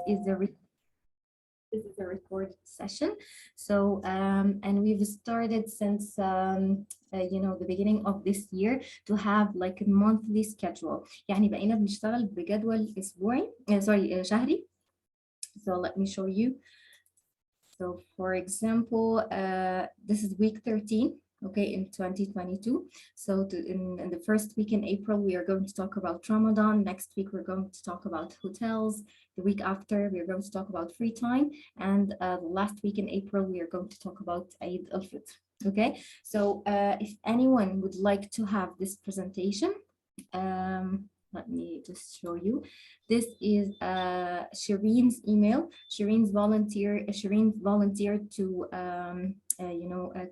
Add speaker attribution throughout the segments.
Speaker 1: this is a recorded session. So, and we've started since, the beginning of this year to have like a monthly schedule. يعني بقينا بنشتغل بجدول أسبوعي شهري. So let me show you. So for example, this is week 13. Okay, in 2022. So in the first week in April, we are going to talk about Ramadan. Next week, we're going to talk about hotels. The week after, we're going to talk about free time. And the last week in April, we are going to talk about Eid al-Fitr. Okay, so if anyone would like to have this presentation, let me just show you. This is Shireen's email. Shireen volunteered to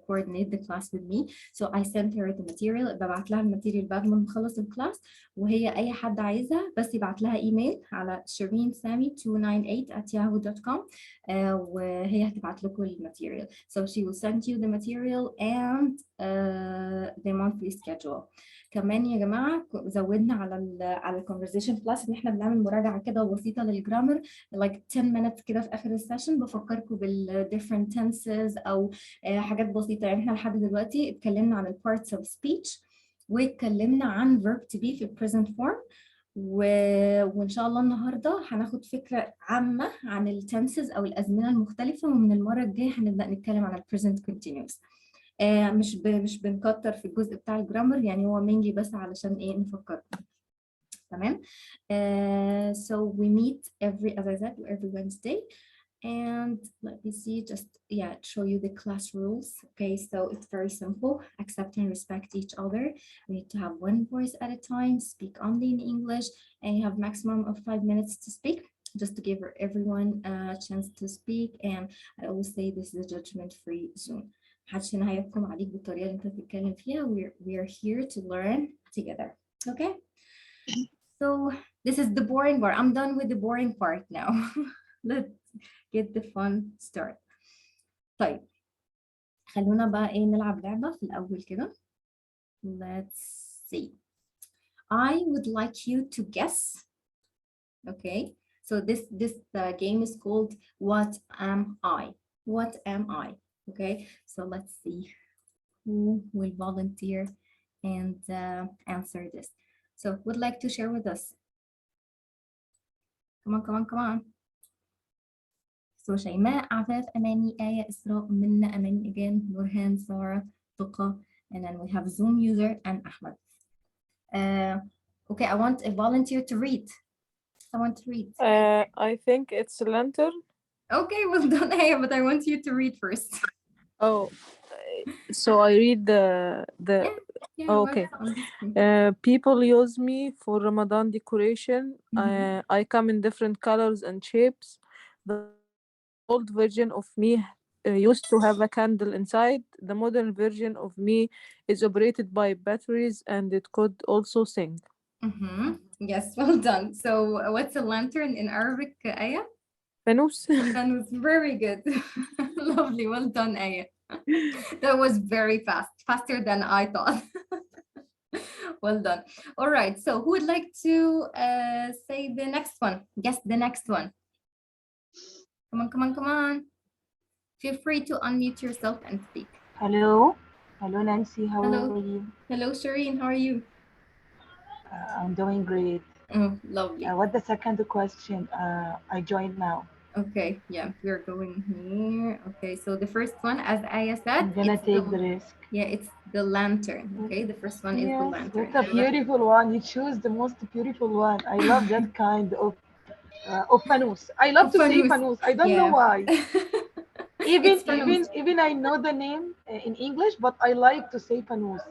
Speaker 1: coordinate the class with me. So I sent her the material. ببعت لها الماتيريال بعد ما نخلص الكلاس، وهي أي حد عايزها بس يبعت لها إيميل على shireen298@yahoo.com وهي هتبعت لكم الماتيريال. So she will send you the material and the monthly schedule. كمان يا جماعة زودنا على الكونفرزيشن بلس إن إحنا بنعمل مراجعة كده بسيطة للجرامر like 10 minutes كده في آخر السيشن، بفكركم بال different tenses أو حاجات بسيطة. يعني إحنا لحد دلوقتي اتكلمنا عن ال parts of speech واتكلمنا عن verb to be في present form وإن شاء الله النهاردة هناخد فكرة عامة عن ال tenses أو الأزمنة المختلفة، ومن المرة الجاية هنبدأ نتكلم عن ال present continuous. مش بنكتر في الجزء بتاع الجرامر، يعني هو mainly بس علشان ايه نفكركم. تمام. So we meet as I said, every Wednesday. And let me see, just show you the class rules. Okay, so it's very simple. Accept and respect each other. We need to have one voice at a time, speak only in English, and you have maximum of 5 minutes to speak, just to give everyone a chance to speak. And I always say this is a judgment-free zone. محدش هنا هيحكم عليك بالطريقة اللي انت بتتكلم فيها. We are here to learn together. Okay? So this is the boring part. I'm done with the boring part now. Let's get the fun start. طيب خلونا بقى ايه نلعب لعبة في الأول كده. Let's see. I would like you to guess. Okay? So this game is called What Am I? What am I? Okay, so let's see who will volunteer and answer this. So who would like to share with us? Come on. So شيماء، عفاف، أماني، آية، إسراء، منى، أماني again, Nurhan, Sarah, Tuqa, and then we have Zoom user and Ahmed. Okay, I want a volunteer to read. Someone to read.
Speaker 2: I think it's a lantern.
Speaker 1: Okay, well done, Aya, but I want you to read first.
Speaker 2: Oh, so I read the okay. People use me for Ramadan decoration. I come in different colors and shapes. The old version of me used to have a candle inside. The modern version of me is operated by batteries and it could also sing.
Speaker 1: Yes, well done. So what's a lantern in Arabic, Aya?
Speaker 2: Fanus.
Speaker 1: Fanus, very good. Lovely, well done, Aya. That was very fast, faster than I thought. Well done. All right, so who would like to say the next one? Guess the next one. Come on. Feel free to unmute yourself and speak.
Speaker 3: Hello, Nancy, how are you?
Speaker 1: Hello, Shireen, how are you?
Speaker 3: I'm doing great.
Speaker 1: Oh, lovely.
Speaker 3: What's the second question? I joined now.
Speaker 1: Okay, yeah, we're going here. Okay, so the first one, as Aya said,
Speaker 3: I'm gonna take the risk.
Speaker 1: Yeah, it's the lantern. Okay, the first one is the lantern.
Speaker 3: That's a beautiful one. You choose the most beautiful one. I love that kind of fanus. I love to say fanus. I don't know why. Even I know the name in English, but I like to say fanus.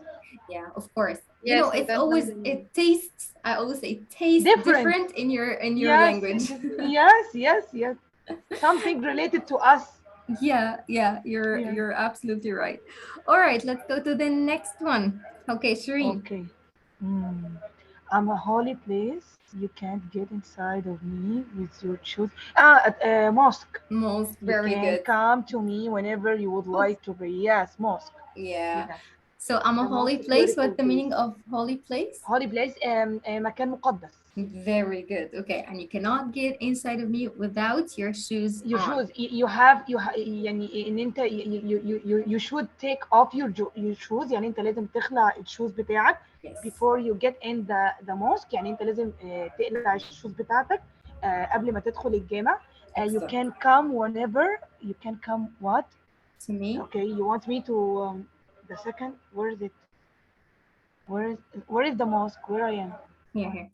Speaker 1: Yeah, of course. You know, it's always tastes. I always say it tastes different in your language.
Speaker 3: Yes. Something related to us.
Speaker 1: Yeah, you're absolutely right. All right, let's go to the next one. Okay, Shireen.
Speaker 3: Okay. I'm a holy place. You can't get inside of me with your shoes. Mosque.
Speaker 1: Mosque, very good.
Speaker 3: You can come to me whenever you would like to be. Yes, mosque.
Speaker 1: Yeah. So I'm a holy place. What's the meaning of holy place?
Speaker 3: Holy place, مكان مقدس.
Speaker 1: Very good. Okay, and you cannot get inside of me without your shoes
Speaker 3: Your
Speaker 1: on.
Speaker 3: shoes, يعني ان انت you should take off your shoes. يعني انت لازم تخلع الشوز بتاعك
Speaker 1: Yes,
Speaker 3: before you get in the mosque. يعني انت لازم تقلع الشوز بتاعتك قبل ما تدخل الجامع. You
Speaker 1: excellent.
Speaker 3: can come whenever you can come. What?
Speaker 1: To me,
Speaker 3: Okay, you want me to the second, where is it? Where is the mosque? Where I am?
Speaker 1: here.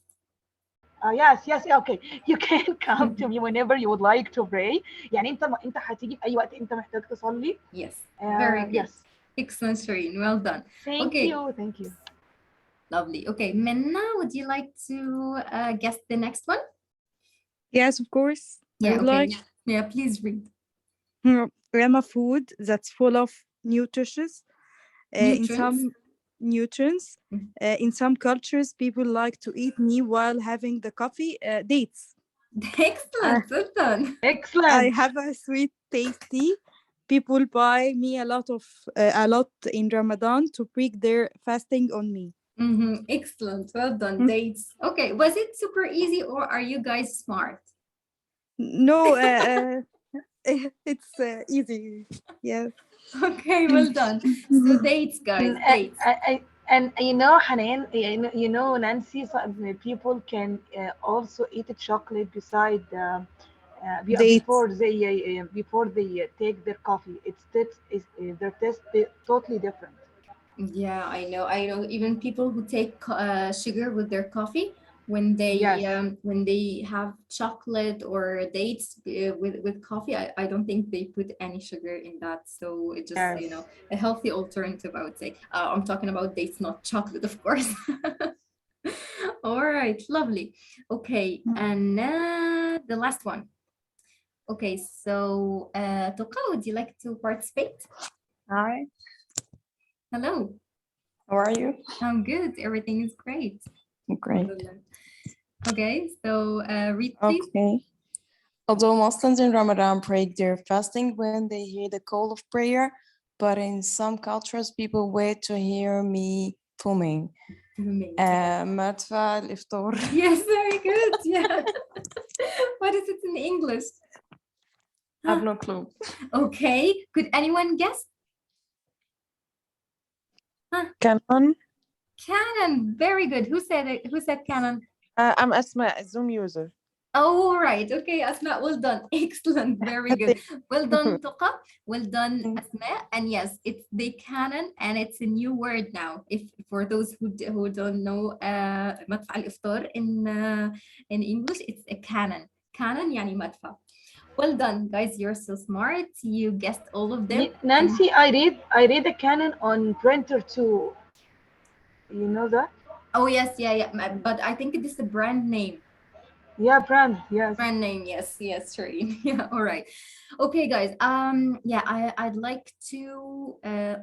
Speaker 3: Yes, yes, okay. You can come to me whenever you would like to pray. يعني انت هتيجي في اي وقت انت محتاج تصلي.
Speaker 1: Yes, very good.
Speaker 3: Yes.
Speaker 1: Excellent, Shireen. Well done.
Speaker 3: Thank
Speaker 1: Okay,
Speaker 3: you, thank you.
Speaker 1: lovely. Okay, Minna, would you like to guess the next one?
Speaker 4: Yes, of course. I
Speaker 1: Yeah,
Speaker 4: would
Speaker 1: okay.
Speaker 4: like
Speaker 1: Yeah, please read.
Speaker 4: Rama food that's full of nutrients. In
Speaker 1: Nutrients?
Speaker 4: some nutrients, in some cultures, people like to eat meat while having the coffee. Dates.
Speaker 1: Excellent, well done.
Speaker 3: Excellent.
Speaker 4: I have a sweet, tasty. People buy me a lot in Ramadan to break their fasting on me.
Speaker 1: Excellent, well done. Dates. Okay, was it super easy or are you guys smart?
Speaker 4: No, it's easy. Yeah.
Speaker 1: Okay, well done. So dates, guys, dates.
Speaker 3: And you know, Hanan, you know, Nancy, people can also eat chocolate beside
Speaker 4: Dates.
Speaker 3: before they take their coffee. Their taste totally different.
Speaker 1: Yeah, I know. Even people who take sugar with their coffee,
Speaker 3: Yes.
Speaker 1: when they have chocolate or dates with coffee, I don't think they put any sugar in that. So it just,
Speaker 3: Yes.
Speaker 1: you know, a healthy alternative, I would say. I'm talking about dates, not chocolate, of course. All right, lovely. Okay, and the last one. Okay, so Toqa, would you like to participate?
Speaker 5: Hi,
Speaker 1: Hello.
Speaker 5: how are you?
Speaker 1: I'm good. Everything is great.
Speaker 5: Great.
Speaker 1: Okay, so read please.
Speaker 5: Okay. Although Muslims in Ramadan break their fasting when they hear the call of prayer, but in some cultures, people wait to hear me booming. مدفع الإفطار.
Speaker 1: Yes, very good. Yeah. What is it in English?
Speaker 5: I have no clue.
Speaker 1: Okay, could anyone guess?
Speaker 4: Canon.
Speaker 1: Canon, very good. Who said it? Who said Canon?
Speaker 2: I'm Asma, a Zoom user.
Speaker 1: Oh, right. Okay, Asma, well done. Excellent. Very good. Well done, Toqa. Well done, Asma. And yes, it's the canon and it's a new word now. If for those who don't know مدفع الإفطار in English, it's a canon. Canon يعني مدفع. Well done, guys. You're so smart. You guessed all of them.
Speaker 3: Nancy, I read the canon on printer too. You know that?
Speaker 1: Oh yes, yeah. But I think this is a brand name.
Speaker 3: Yeah, brand. Yes.
Speaker 1: Brand name, yes, Shireen. Yeah, all right. Okay, guys. Yeah, I'd like to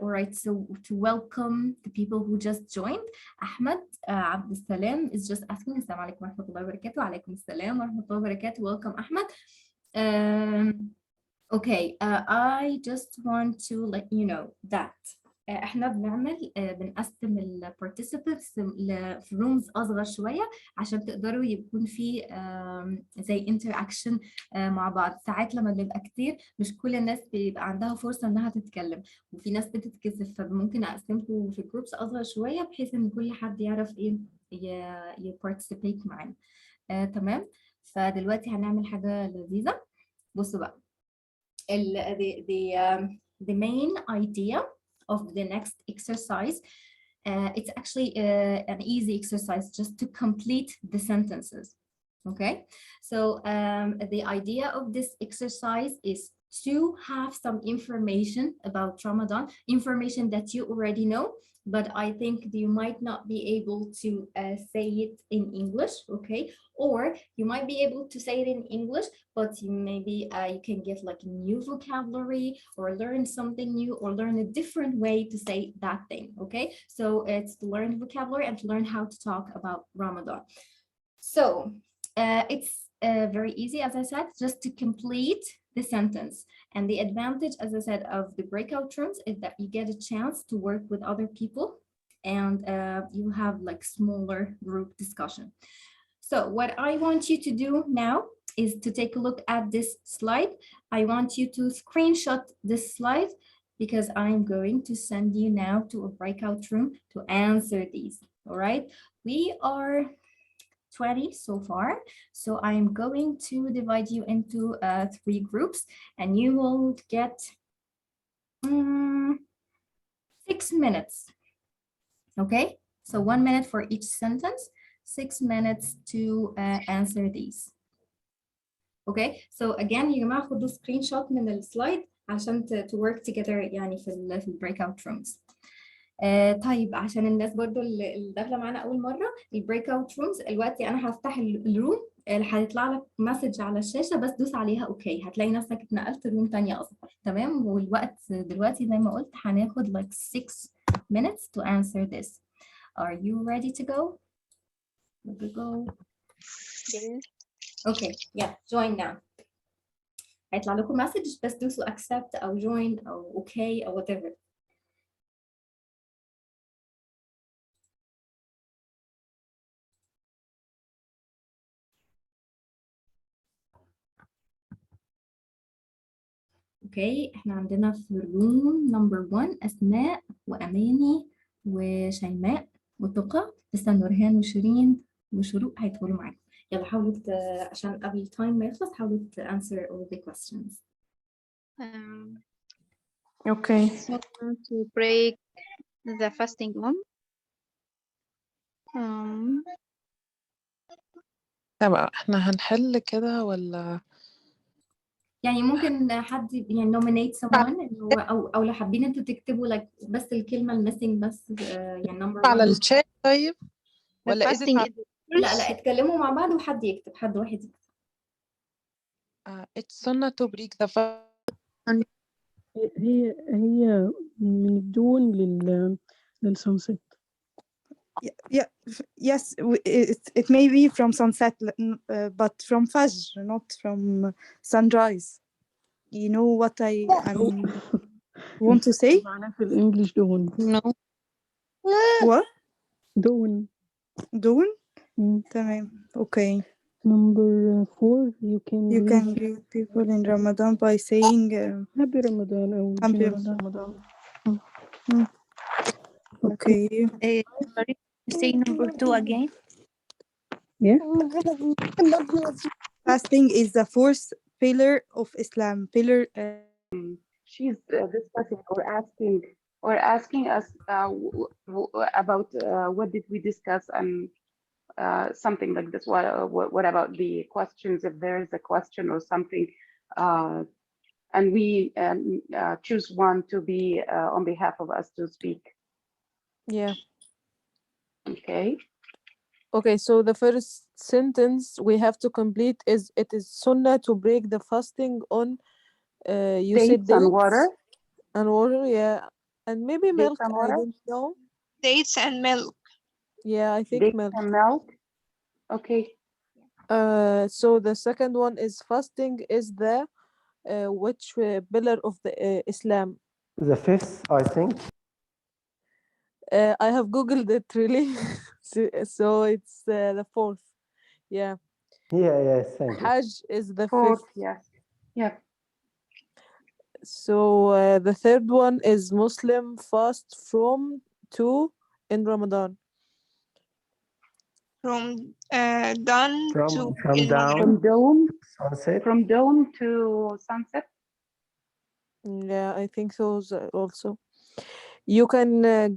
Speaker 1: all right, so to welcome the people who just joined. Ahmed Abdel Salam is just asking, Assalamu alaikum wa rahmatullahi wa barakatuh. Alaikum assalam wa rahmatullahi wa barakatuh. Welcome, Ahmed. Okay, I just want to let you know that احنا بنقسم ال participants في rooms اصغر شويه عشان تقدروا يكون في زي interaction مع بعض. ساعات لما بنبقى كتير مش كل الناس بيبقى عندها فرصه انها تتكلم وفي ناس بتتكسف، فممكن اقسمكم في جروبس اصغر شويه بحيث ان كل حد يعرف ايه participate معانا. تمام. فدلوقتي هنعمل حاجه لذيذه. بصوا بقى the main idea of the next exercise, it's actually an easy exercise just to complete the sentences. Okay, so the idea of this exercise is to have some information about Ramadan, information that you already know, but I think you might not be able to say it in English, okay? Or you might be able to say it in English, but maybe you can get like a new vocabulary or learn something new or learn a different way to say that thing, okay? So it's to learn vocabulary and to learn how to talk about Ramadan. So it's very easy, as I said, just to complete the sentence. And the advantage, as I said, of the breakout rooms is that you get a chance to work with other people and you have like smaller group discussion. So what I want you to do now is to take a look at this slide. I want you to screenshot this slide because I'm going to send you now to a breakout room to answer these. All right, we are 20 so far, so I'm going to divide you into 3 groups, and you will get 6 minutes. Okay, so 1 minute for each sentence, 6 minutes to answer these. Okay, so again يا جماعة خدوا سكرين شوت من السلايد عشان to work together يعني في ال breakout rooms. طيب عشان الناس برضو اللي داخله معانا اول مره، البريك اوت رومز دلوقتي انا هفتح الروم، هيطلع لك مسج على الشاشه، بس دوس عليها اوكي هتلاقي نفسك اتنقلت روم تانية اصغر. تمام، والوقت دلوقتي زي ما قلت هناخد like 6 minutes to answer this. Are you ready to go? Let me go.
Speaker 6: Yes.
Speaker 1: Okay, yeah, join now. هيطلع لكم مسج بس دوسوا accept او join او okay او whatever. اوكي، احنا عندنا في الروم نمبر 1 اسماء واماني وشيماء وتقى، لسه نورهان وشيرين وشروق هيدخلوا معاكم. يلا حاولوا عشان قبل التايم ما يخلص حاولوا answer all the questions.
Speaker 2: Okay.
Speaker 6: So to break the fasting on.
Speaker 2: طب احنا هنحل كده ولا
Speaker 1: يعني ممكن حد يعني nominate someone إنه او لو حابين انتوا تكتبوا like بس الكلمة الميسنج بس يعني number
Speaker 2: على
Speaker 1: 1.
Speaker 2: الشات طيب
Speaker 6: The
Speaker 2: ولا
Speaker 6: fasting
Speaker 2: is
Speaker 6: is
Speaker 1: لا اتكلموا مع بعض وحد يكتب، حد واحد يكتب.
Speaker 2: it's sunnah to break the fast.
Speaker 7: هي من الدون للسونسيت.
Speaker 4: Yes, it may be from sunset, but from Fajr, not from sunrise. You know what I want to say?
Speaker 7: معناه في الإنجليش دون.
Speaker 6: no.
Speaker 4: What?
Speaker 7: دون.
Speaker 4: دون؟ تمام. Okay.
Speaker 7: Number 4, you can
Speaker 4: greet people in Ramadan by saying
Speaker 7: Happy Ramadan أو
Speaker 4: Happy
Speaker 7: Ramadan.
Speaker 4: Okay.
Speaker 6: Say number 2 again.
Speaker 7: Yeah.
Speaker 4: Fasting is the fourth pillar of Islam.
Speaker 8: She's discussing or asking us about what did we discuss and something like this. What about the questions? If there is a question or something, and we choose one to be on behalf of us to speak.
Speaker 2: Yeah.
Speaker 8: Okay.
Speaker 2: Okay, so the first sentence we have to complete is it is sunnah to break the fasting on you said
Speaker 8: Dates and water.
Speaker 2: And water, yeah. And maybe
Speaker 8: Dates
Speaker 2: milk,
Speaker 8: and
Speaker 2: I
Speaker 8: water?
Speaker 2: don't know.
Speaker 6: Dates and milk.
Speaker 2: Yeah, I think
Speaker 8: Dates
Speaker 2: milk.
Speaker 8: and milk. Okay.
Speaker 2: So the second one is fasting is the which pillar of the Islam?
Speaker 9: The 5th, I think.
Speaker 2: I have googled it really. So it's the 4th. Yeah.
Speaker 9: Yeah, thank you.
Speaker 2: Hajj is the
Speaker 8: 4th,
Speaker 2: 5th.
Speaker 8: yes. Yeah.
Speaker 2: So the third one is Muslim fast from to in Ramadan.
Speaker 6: From dawn to
Speaker 9: From dawn,
Speaker 8: From dawn,
Speaker 9: sunset.
Speaker 8: from dawn to sunset.
Speaker 2: Yeah, I think those also. You can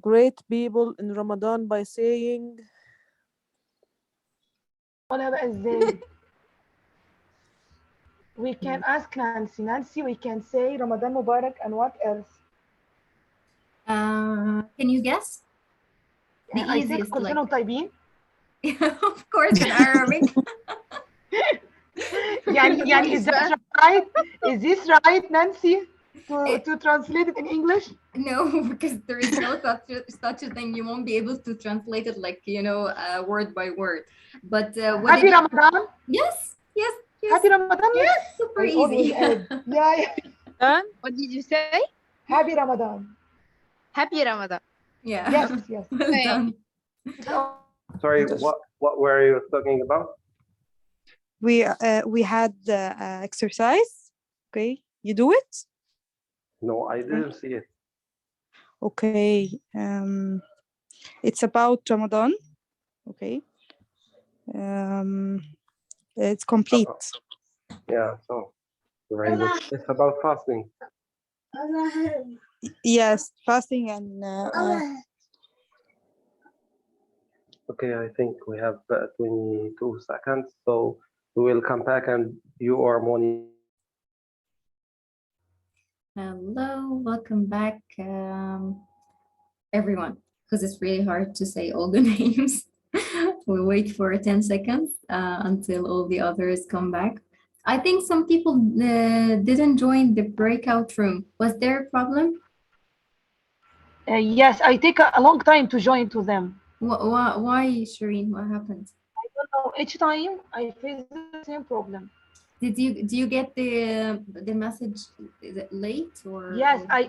Speaker 2: greet people in Ramadan by saying
Speaker 3: قولها بقى ازاي؟ We can ask Nancy, we can say Ramadan Mubarak, and what else?
Speaker 1: Can you guess? The
Speaker 3: I say
Speaker 1: easiest,
Speaker 3: كل سنة وانتم طيبين.
Speaker 1: of course in Arabic.
Speaker 3: يعني is that right? Is this right, Nancy? To translate it in English?
Speaker 1: No, because there is no such a thing. You won't be able to translate it like, you know, word by word. But what
Speaker 3: Happy Ramadan.
Speaker 1: Yes.
Speaker 3: Happy Ramadan. Yes.
Speaker 1: Super
Speaker 3: I always
Speaker 1: easy.
Speaker 3: add. Yeah.
Speaker 6: What did you say?
Speaker 3: Happy Ramadan.
Speaker 6: Happy Ramadan.
Speaker 1: Yeah.
Speaker 3: Yes.
Speaker 1: Well done.
Speaker 9: Sorry, what were you talking about?
Speaker 4: We had exercise. Okay, you do it?
Speaker 9: No, I didn't see it.
Speaker 4: Okay. It's about Ramadan. Okay. It's complete.
Speaker 9: Yeah, so very good. It's about fasting.
Speaker 4: Yes, fasting and
Speaker 9: Okay, I think we have 22 seconds, so we will come back and you or Moni.
Speaker 1: Hello, welcome back, everyone, because it's really hard to say all the names. We'll wait for 10 seconds until all the others come back. I think some people didn't join the breakout room. Was there a problem?
Speaker 3: Yes, I take a long time to join to them.
Speaker 1: Why, Shireen? What happened?
Speaker 3: I don't know. Each time I face the same problem.
Speaker 1: Do you get the message? Is it late or?
Speaker 3: Yes, I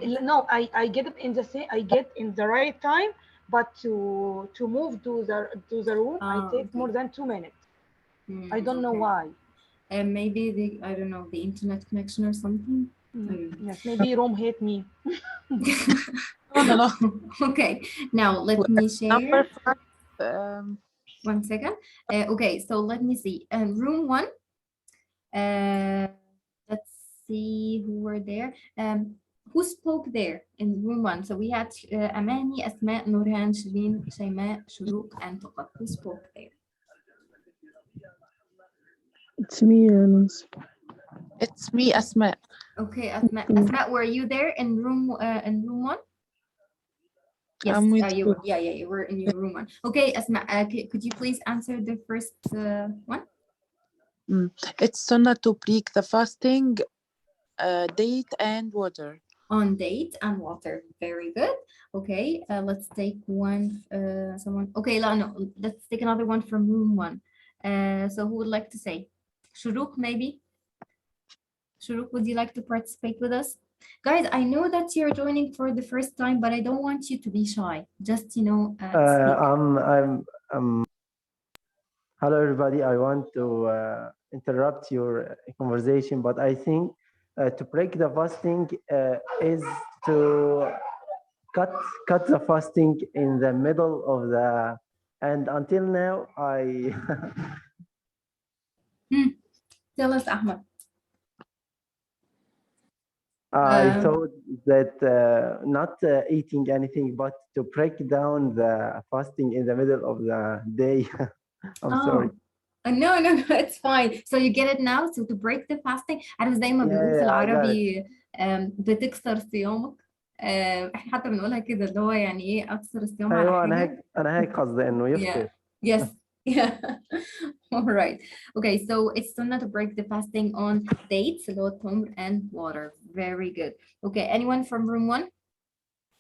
Speaker 3: get it in the same. I get in the right time, but to move to the room, I take more than 2 minutes. I don't know why.
Speaker 1: Maybe I don't know, the internet connection or something.
Speaker 3: Yes, maybe Rome hate me.
Speaker 2: No.
Speaker 1: Okay, now let me share.
Speaker 2: Number 5.
Speaker 1: 1 second. Okay, so let me see. Room 1. Let's see who were there. Who spoke there in room 1? So we had Amani, Asma, Nurhan, Shireen, Shayma, Shuruq, and Toqat. Who spoke there?
Speaker 7: It's me, Nancy.
Speaker 2: It's me, Asma.
Speaker 1: Okay, Asma. Asma, were you there in room 1? Yes,
Speaker 2: I'm with
Speaker 1: you were. Yeah, you were in your room 1. Okay, Asma, could you please answer the first one?
Speaker 2: It's sunnah to break the fasting, date and water.
Speaker 1: On date and water. Very good. Okay, let's take someone. Okay, no, let's take another one from room 1. So who would like to say? Shuruq, maybe? Shuruq, would you like to participate with us? Guys, I know that you're joining for the first time, but I don't want you to be shy. Just,
Speaker 9: Hello, everybody. I want to interrupt your conversation, but I think to break the fasting is to cut the fasting in the middle of the, and until now I
Speaker 1: Tell us, Ahmed.
Speaker 9: I thought that not eating anything, but to break down the fasting in the middle of the day. I'm sorry.
Speaker 1: No, it's fine. So you get it now. So to break the fasting. عارف زي ما بيقول في العربي بتكسر صيامك. احنا حتى بنقولها كده اللي هو يعني ايه اكسر الصيام على حاجه.
Speaker 9: انا هيك قصدي انه يفطر.
Speaker 1: Yes. Yeah. All right. Okay, so it's sunnah to break the fasting on dates, tamr and water. Very good. Okay, anyone from room 1?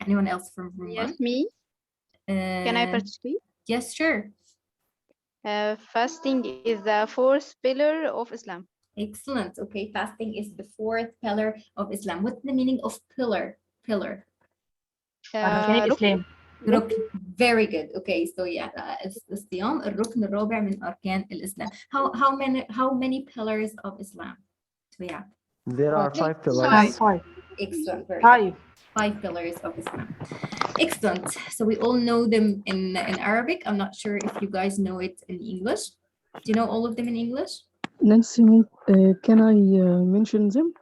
Speaker 1: Anyone else from room 1?
Speaker 6: Yes, me. Can I participate?
Speaker 1: Yes, sure.
Speaker 6: Fasting is the 4th pillar of Islam.
Speaker 1: Excellent. Okay, fasting is the 4th pillar of Islam. What's the meaning of pillar? Pillar.
Speaker 3: Islam.
Speaker 1: ركن. Very good. Okay, so yeah, الصيام الركن الرابع من أركان الإسلام. How many pillars of Islam do we have?
Speaker 9: There are 5 pillars.
Speaker 3: 5.
Speaker 1: Excellent. Very
Speaker 3: 5.
Speaker 1: good. 5 pillars of Islam. Excellent. So we all know them in Arabic. I'm not sure if you guys know it in English. Do you know all of them in English?
Speaker 7: Nancy, can I mention them?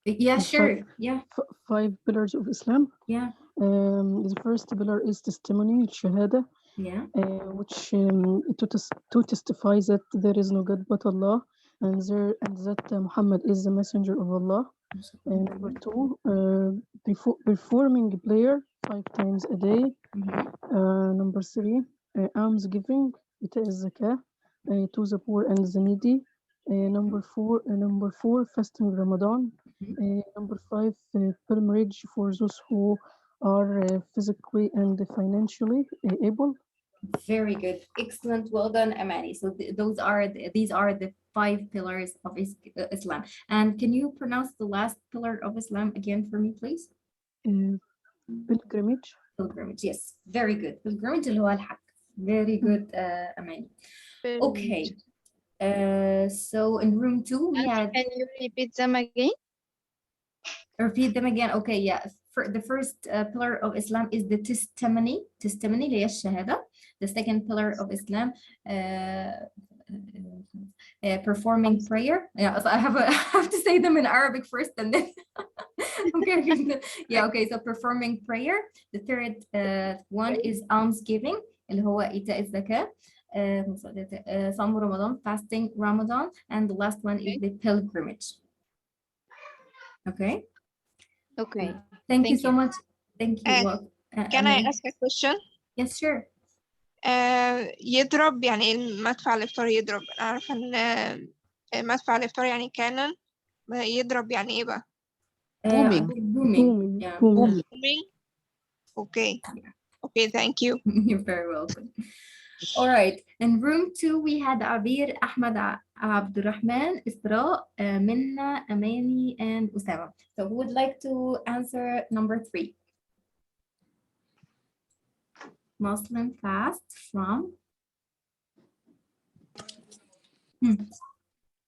Speaker 1: Yeah, sure. Yeah.
Speaker 7: 5 pillars of Islam.
Speaker 1: Yeah.
Speaker 7: The first pillar is testimony, shahada.
Speaker 1: Yeah.
Speaker 7: Which to testify that there is no God but Allah, and that Muhammad is the messenger of Allah. Number 2, performing prayer 5 times a day. Number 3, alms giving, it is zakah, to the poor and the needy. Number 4, fasting Ramadan. Number 5, pilgrimage for those who are physically and financially able.
Speaker 1: Very good. Excellent. Well done, Amani. So these are the 5 pillars of Islam. And can you pronounce the last pillar of Islam again for me, please?
Speaker 7: Pilgrimage.
Speaker 1: Pilgrimage. Yes. Very good. Pilgrimage اللي هو الحج. Very good, Amani. Okay. So in room 2 we had.
Speaker 6: Can you repeat them again?
Speaker 1: Repeat them again. Okay, yeah. For the first pillar of Islam is the testimony اللي هي الشهادة. The second pillar of Islam, performing prayer. Yeah, so I have to say them in Arabic first and then. Okay. Yeah, okay. So performing prayer. The third one is almsgiving اللي هو إيتاء الزكاة. صوم Ramadan, fasting Ramadan, and the last one is the pilgrimage. Okay.
Speaker 6: Okay.
Speaker 1: Thank you so much. Thank you.
Speaker 10: Can I ask a question?
Speaker 1: Yes, sure.
Speaker 10: يضرب يعني المدفع الإفطاري يضرب. أنا عارفة إن مدفع الإفطار يعني كانون. يضرب يعني إيه بقى؟
Speaker 1: Booming. Yeah.
Speaker 10: Booming. Okay. Okay, thank you.
Speaker 1: You're very welcome. All right. In room 2, we had Abir, Ahmed, Abdurrahman, Isra, Minna, Amani, and Usama. So who would like to answer number 3? Muslim fast from?
Speaker 11: Can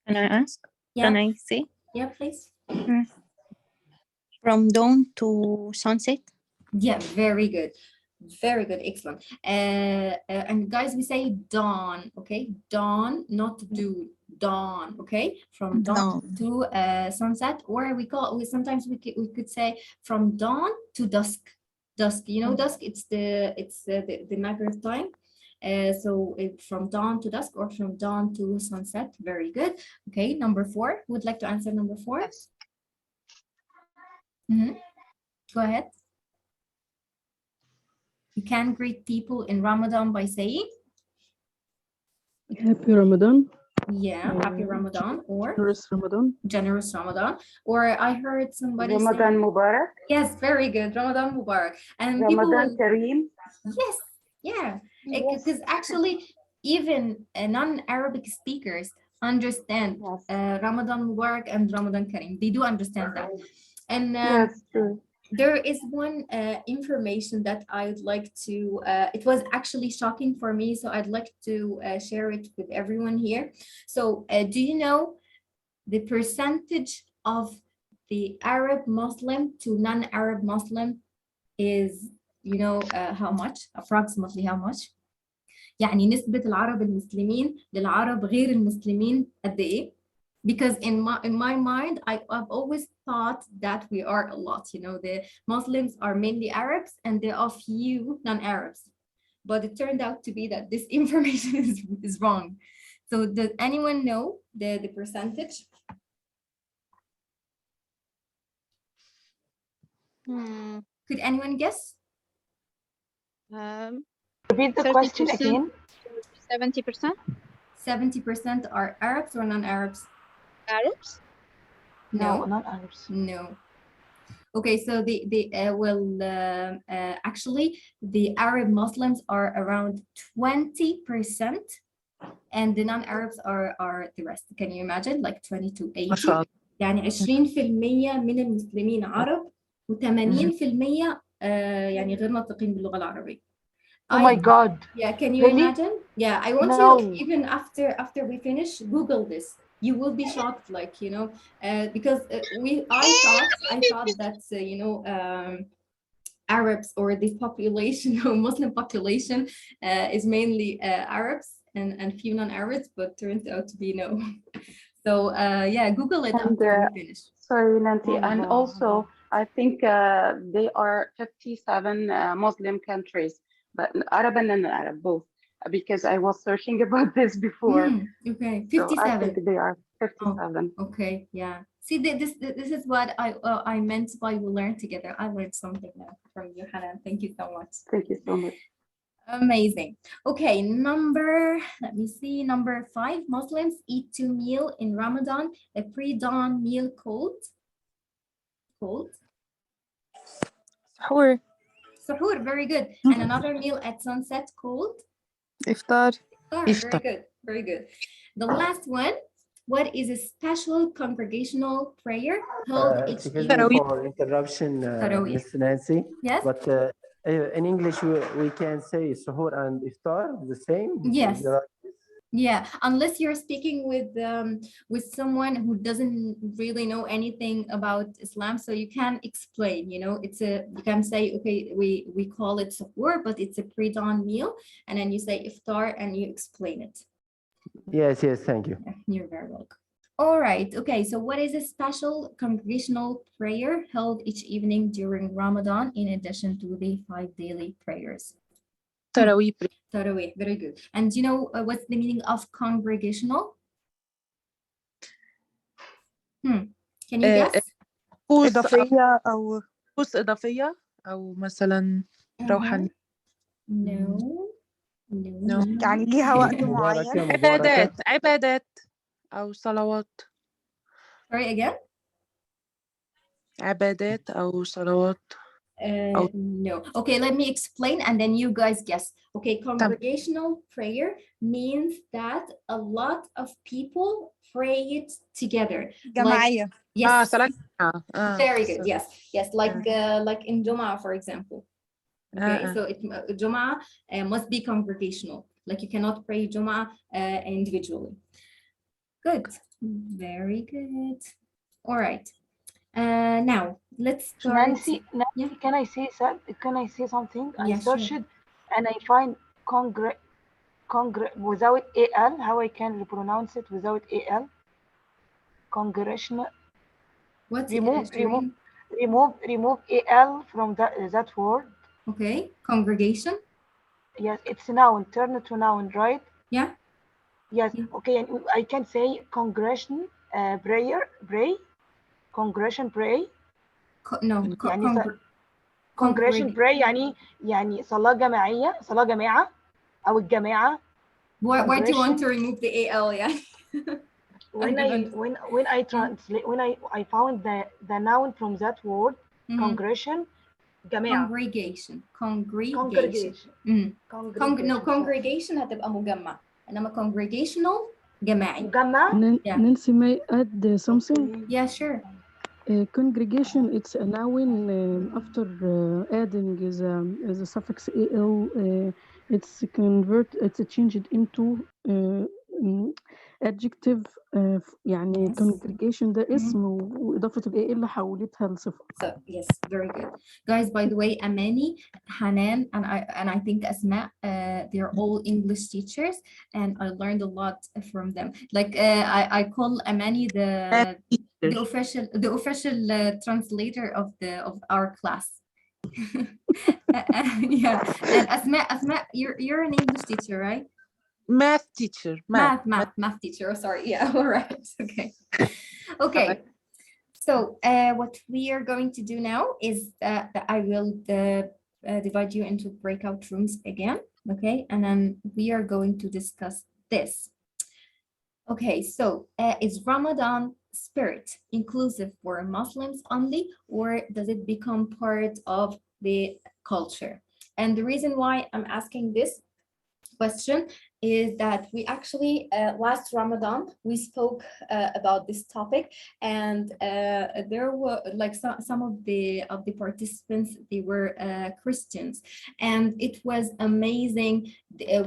Speaker 11: I ask?
Speaker 1: Yeah.
Speaker 11: Can I say?
Speaker 1: Yeah, please.
Speaker 11: From dawn to sunset?
Speaker 1: Yeah, very good. Very good, excellent. And guys, we say dawn, okay? Dawn, not do, dawn, okay? From dawn to sunset, or sometimes we could say from dawn to dusk. Dusk, you know, dusk. It's the night time. So from dawn to dusk or from dawn to sunset. Very good. Okay, number 4. Who would like to answer number 4?
Speaker 6: Yes.
Speaker 1: Go ahead. You can greet people in Ramadan by saying
Speaker 7: Happy Ramadan.
Speaker 1: Yeah, happy Ramadan or
Speaker 7: Generous Ramadan.
Speaker 1: Or I heard somebody
Speaker 8: Ramadan
Speaker 1: say,
Speaker 8: Mubarak.
Speaker 1: Yes, very good. Ramadan Mubarak. And
Speaker 8: Ramadan
Speaker 1: people
Speaker 8: Kareem.
Speaker 1: Yes, yeah. Because actually even non-Arabic speakers understand Ramadan Mubarak and Ramadan Kareem. They do understand that. And
Speaker 8: yes, true.
Speaker 1: There is one information that I'd like to, it was actually shocking for me, so I'd like to share it with everyone here. So do you know the percentage of the Arab Muslim to non-Arab Muslim is, you know, how much? Approximately how much? يعني نسبة العرب المسلمين للعرب غير المسلمين قد إيه؟ Because in my mind, I've always thought that we are a lot. You know, the Muslims are mainly Arabs and there are few non-Arabs. But it turned out to be that this information is wrong. So does anyone know the percentage? Could anyone guess?
Speaker 3: Repeat the question again.
Speaker 6: 70%?
Speaker 1: 70% are Arabs or non-Arabs?
Speaker 6: Arabs?
Speaker 1: No,
Speaker 3: not Arabs.
Speaker 1: No. Okay, so actually the Arab Muslims are around 20%, and the non-Arabs are the rest. Can you imagine? Like 20 to 80. يعني 20% من المسلمين عرب و80% يعني غير ناطقين باللغة العربية.
Speaker 3: Oh my God.
Speaker 1: Yeah, can you imagine? Yeah, I want you, even after we finish, Google this. You will be shocked, like, you know, because I thought that, you know, Arabs or the population or Muslim population is mainly Arabs and few non-Arabs, but turns out to be no. So yeah, Google it after we finish.
Speaker 8: Sorry, Nancy, and also I think they are 57 Muslim countries, but Arab and non-Arab both, because I was searching about this before.
Speaker 1: Okay, 57.
Speaker 8: So I think they are 57.
Speaker 1: Oh, okay, yeah. See, this is what I meant by we learn together. I learned something now from you, Hanan. Thank you so much.
Speaker 8: Thank you so much.
Speaker 1: Amazing. Okay, let me see, number 5. Muslims eat 2 meals in Ramadan. A pre-dawn meal called?
Speaker 2: Suhoor.
Speaker 1: Suhoor, very good. And another meal at sunset called?
Speaker 2: Iftar.
Speaker 1: Very good, very good. The last one, what is a special congregational prayer held each
Speaker 9: excuse me for interruption, Miss Nancy.
Speaker 1: Yes.
Speaker 9: But In English, we can say suhoor and iftar the same.
Speaker 1: Yes.
Speaker 9: Is that-
Speaker 1: Yeah, unless you're speaking with someone who doesn't really know anything about Islam, so you can explain. You know, you can say, okay, we call it suhoor, but it's a pre-dawn meal, and then you say iftar and you explain it.
Speaker 9: Yes, thank you.
Speaker 1: You're very welcome. All right. Okay. So what is a special congregational prayer held each evening during Ramadan in addition to the 5 daily prayers?
Speaker 2: Tarawih.
Speaker 1: Tarawih. Very good. And do you know what's the meaning of congregational? Can you guess?
Speaker 4: إضافية أو
Speaker 2: طقوس إضافية أو مثلا روحانية.
Speaker 1: No.
Speaker 4: يعني ليها وقت معين.
Speaker 2: عبادات أو صلوات.
Speaker 1: Sorry again?
Speaker 2: عبادات أو صلوات.
Speaker 1: No. Okay, let me explain and then you guys guess. Okay, congregational prayer means that a lot of people pray it together.
Speaker 4: جماعية.
Speaker 1: Yes.
Speaker 2: Very
Speaker 1: good. Yes. Like in Jum'ah, for example. Okay, so Jum'ah must be congregational. Like you cannot pray Jum'ah individually. Good. Very good. All right. Now let's start.
Speaker 3: Nancy, can I say something? I searched
Speaker 1: sure.
Speaker 3: and I find without al. How I can pronounce it without al? Congregational.
Speaker 1: What?
Speaker 3: Remove al from that word.
Speaker 1: Okay. Congregation.
Speaker 3: Yes, it's noun. Turn it to noun, right?
Speaker 1: Yeah.
Speaker 3: Yes. Okay, and I can say congregation pray. Congregation pray. congregation pray يعني صلاة جماعة أو الجماعة.
Speaker 1: Why do you want to remove the al? Yeah.
Speaker 3: when I translate, when I found the noun from that word, congregation, جماعة.
Speaker 1: Congregation. No, congregation هتبقى مجمع. إنما congregational جماعي.
Speaker 7: Nancy, may I add something?
Speaker 1: Yeah, sure.
Speaker 7: Congregation, it's a noun after adding is a suffix al. It's changed into adjective. يعني congregation ده اسم وإضافة ال اللي حولتها لصفة.
Speaker 1: So yes, very good, guys. By the way, Amani, Hanan, and I think Asma, they're all English teachers, and I learned a lot from them. Like I call Amani the official translator of our class. Yeah, and Asma, you're an English teacher, right?
Speaker 2: Math teacher.
Speaker 1: Math teacher. Oh, sorry. Yeah. All right. Okay. So what we are going to do now is that I will divide you into breakout rooms again. Okay, and then we are going to discuss this. Okay, so is Ramadan spirit inclusive for Muslims only, or does it become part of the culture? And the reason why I'm asking this question is that we actually last Ramadan we spoke about this topic, and there were like some of the participants, they were Christians, and it was amazing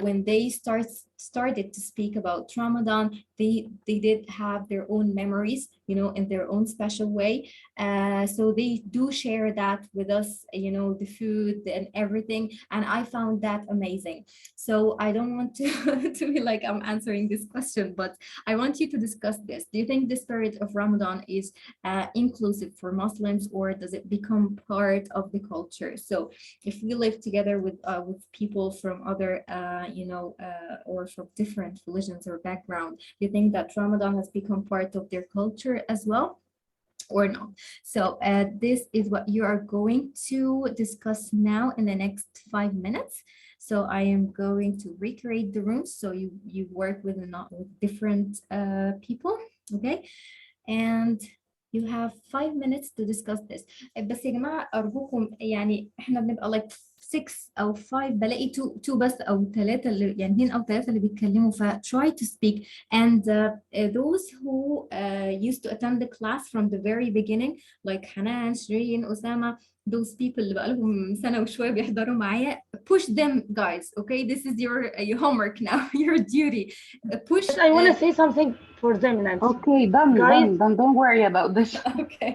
Speaker 1: when they started to speak about Ramadan. They did have their own memories, you know, in their own special way. So they do share that with us, you know, the food and everything, and I found that amazing. So I don't want to be like I'm answering this question, but I want you to discuss this. Do you think the spirit of Ramadan is inclusive for Muslims, or does it become part of the culture? So if we live together with people from other, or from different religions or background, do you think that Ramadan has become part of their culture as well, or not? So this is what you are going to discuss now in the next 5 minutes. So I am going to recreate the rooms so you work with different people, okay? And You have 5 minutes to discuss this. بس يا جماعة أرجوكم يعني إحنا بنبقى like 6 أو 5 بلاقي 2 بس أو 3 اللي يعني 2 أو 3 اللي بيتكلموا ف try to speak and those who used to attend the class from the very beginning like حنان شيرين أسامة those people اللي بقالهم سنة وشوية بيحضروا معايا push them guys okay this is your homework now your duty push
Speaker 3: But I want to say something for them, Nancy.
Speaker 8: Okay,
Speaker 3: Guys,
Speaker 8: done. Don't worry about this.
Speaker 1: okay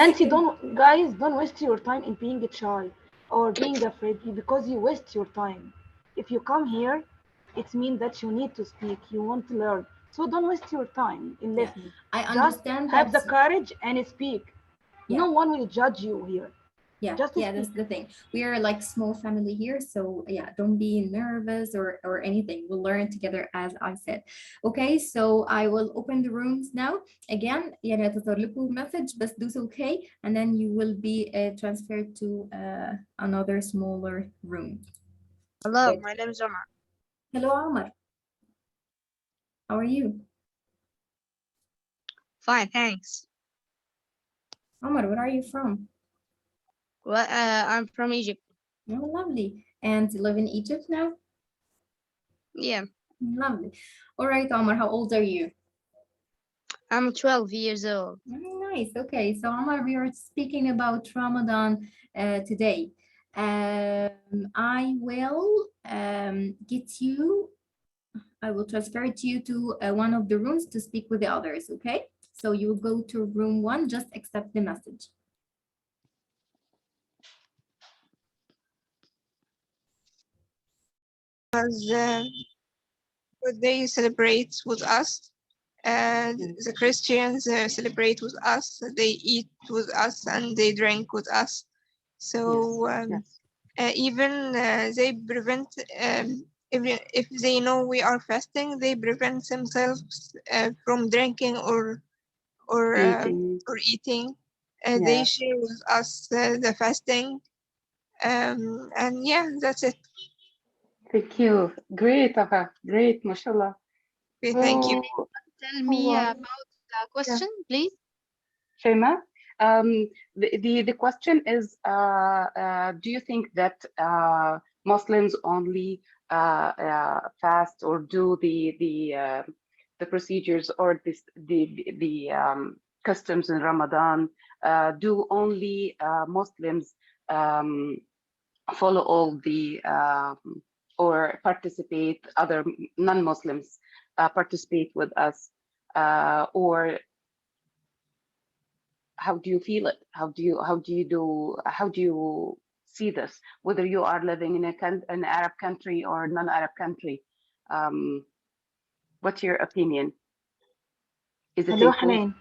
Speaker 3: Nancy, don't waste your time in being shy or being afraid because you waste your time. If you come here, it means that you need to speak, you want to learn. So don't waste your time in listening.
Speaker 1: I understand
Speaker 3: Just have the courage and speak. No one will judge you here.
Speaker 1: Yeah,
Speaker 3: Just
Speaker 1: yeah, that's the thing. We are like small family here, so yeah, don't be nervous or anything. We'll learn together, as I said. Okay, so I will open the rooms now. Again, يعني هتظهر لكم message, but do okay, and then you will be transferred to another smaller room.
Speaker 10: Hello,
Speaker 1: Good.
Speaker 10: my name is Omar.
Speaker 1: Hello, Omar. How are you?
Speaker 10: Fine, thanks.
Speaker 1: Omar, where are you from?
Speaker 10: Well, I'm from Egypt.
Speaker 1: Oh, lovely. And you live in Egypt now?
Speaker 10: Yeah,
Speaker 1: Lovely. All right, Omar, how old are you?
Speaker 10: I'm 12 years old.
Speaker 1: Nice. Okay, so Omar, we are speaking about Ramadan today. I will I will transfer you to one of the rooms to speak with the others, okay? So you will go to room 1, just accept the message.
Speaker 10: As what they celebrate with us, and the Christians celebrate with us. They eat with us and they drink with us. So even they prevent, even if they know we are fasting, they prevent themselves from drinking or eating. They share with us the fasting, and yeah, that's it.
Speaker 8: Thank you. Great, Afa. Great, mashallah.
Speaker 10: Okay, thank you.
Speaker 6: Tell me about the question, please.
Speaker 8: Shema, the question is, do you think that Muslims only fast or do the procedures or the customs in Ramadan? Do only Muslims follow all the or participate? Other non-Muslims participate with us, or how do you feel it? How do you see this? Whether you are living in an Arab country or non-Arab country, what's your opinion? Is it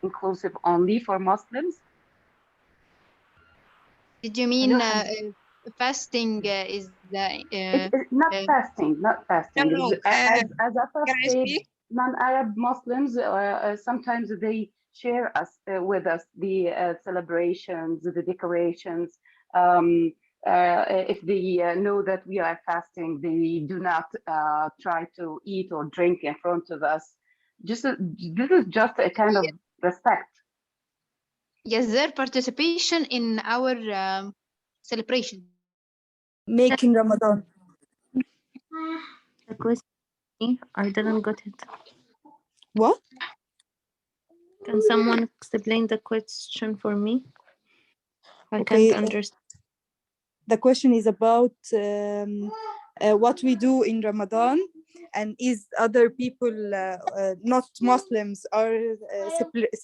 Speaker 8: inclusive only for Muslims?
Speaker 6: Did you mean fasting is the
Speaker 8: not fasting? Not fasting.
Speaker 10: No,
Speaker 8: as Afa said, non-Arab Muslims sometimes they share with us the celebrations, the decorations. If they know that we are fasting, they do not try to eat or drink in front of us. This is just a kind of respect.
Speaker 6: Yes, their participation in our celebration.
Speaker 4: Making Ramadan.
Speaker 11: The question, I didn't get it.
Speaker 4: What?
Speaker 11: Can someone explain the question for me? I
Speaker 4: Okay.
Speaker 11: can't understand.
Speaker 4: The question is about what we do in Ramadan, and is other people not Muslims are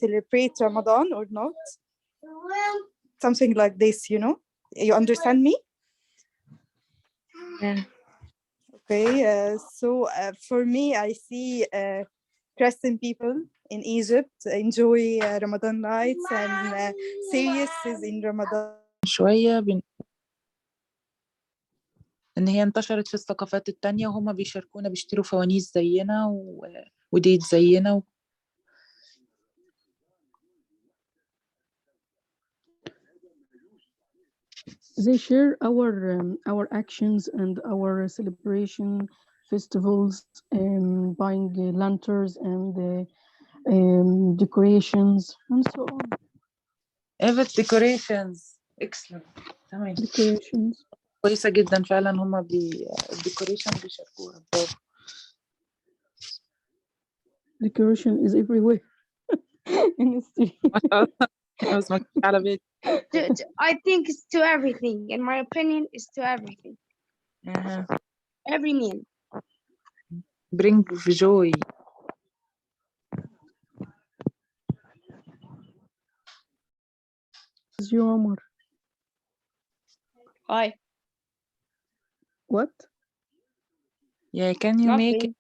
Speaker 4: celebrate Ramadan or not? Something like this, you know? You understand me?
Speaker 11: Yeah.
Speaker 4: Okay. So for me, I see Christian people in Egypt enjoy Ramadan nights and serious is in Ramadan.
Speaker 12: شوية إن هي انتشرت في الثقافات التانية وهم بيشاركونا بيشتروا فوانيس زينا وديت زينا
Speaker 7: They share our actions and our celebration festivals, buying lanterns and decorations and so on.
Speaker 12: Even decorations. Excellent. تمام.
Speaker 7: Decorations.
Speaker 12: كويسة جدا فعلا هما الديكوريشن بيشاركوها. برافو.
Speaker 7: Decoration is everywhere in the street.
Speaker 12: ما شاء الله. بس ما كنتش على بالي.
Speaker 13: I think it's to everything. In my opinion, it's to everything. Every meal.
Speaker 12: Bring joy.
Speaker 7: Is you, Omar?
Speaker 13: Hi.
Speaker 7: What?
Speaker 12: Yeah, can you make
Speaker 13: Nothing.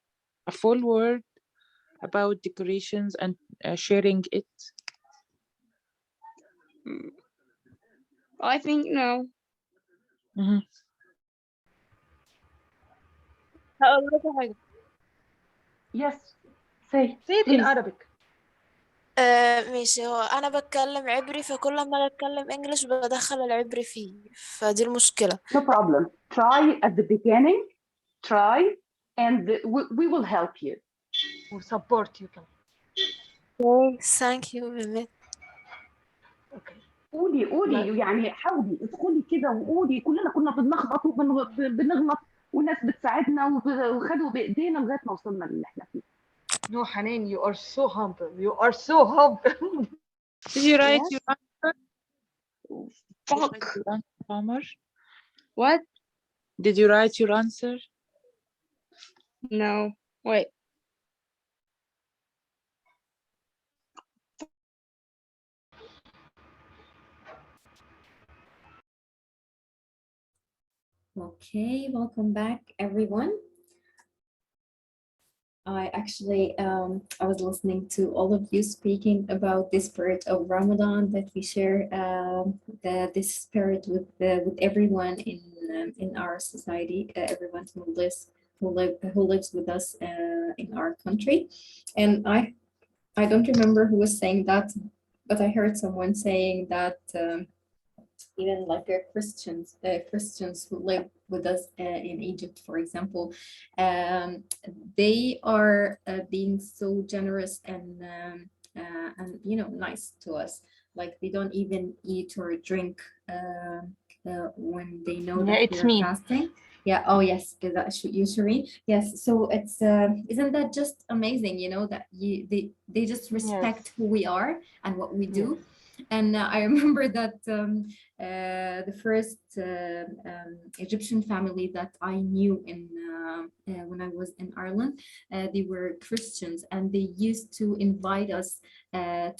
Speaker 12: a full word about decorations and sharing it?
Speaker 13: I think no. هقول لك حاجة.
Speaker 8: Yes. Say
Speaker 3: it in Arabic.
Speaker 14: ماشي. هو أنا بتكلم عبري، فكل ما أتكلم إنجليش بدخل العبري فيه، فدي المشكلة.
Speaker 8: No problem. Try at the beginning. Try, and we will help you.
Speaker 3: We'll support you.
Speaker 14: Thank you, Mehmet.
Speaker 8: قولي يعني حاولي ادخلي كده وقولي. كلنا كنا بنلخبط وبنغلط والناس بتساعدنا وخدوا بايدينا لغايه ما وصلنا للي احنا فيه.
Speaker 3: No, Hanan, you are so humble. You are so humble.
Speaker 12: Did you write
Speaker 13: Yes.
Speaker 12: your answer?
Speaker 13: Fuck.
Speaker 12: Omar?
Speaker 13: What?
Speaker 12: Did you write your answer?
Speaker 13: No. Wait.
Speaker 1: Okay, welcome back, everyone. I was listening to all of you speaking about the spirit of Ramadan, that we share this spirit with everyone in our society, everyone who lives with us in our country. And I don't remember who was saying that, but I heard someone saying that even like Christians who live with us in Egypt, for example, they are being so generous and nice to us. Like they don't even eat or drink when they know that we're fasting. Yeah. Oh yes, is that you, Shireen? Yes. So it's isn't that just amazing? You know that they just respect who we are and what we do. And I remember that the first Egyptian family that I knew when I was in Ireland, they were Christians, and they used to invite us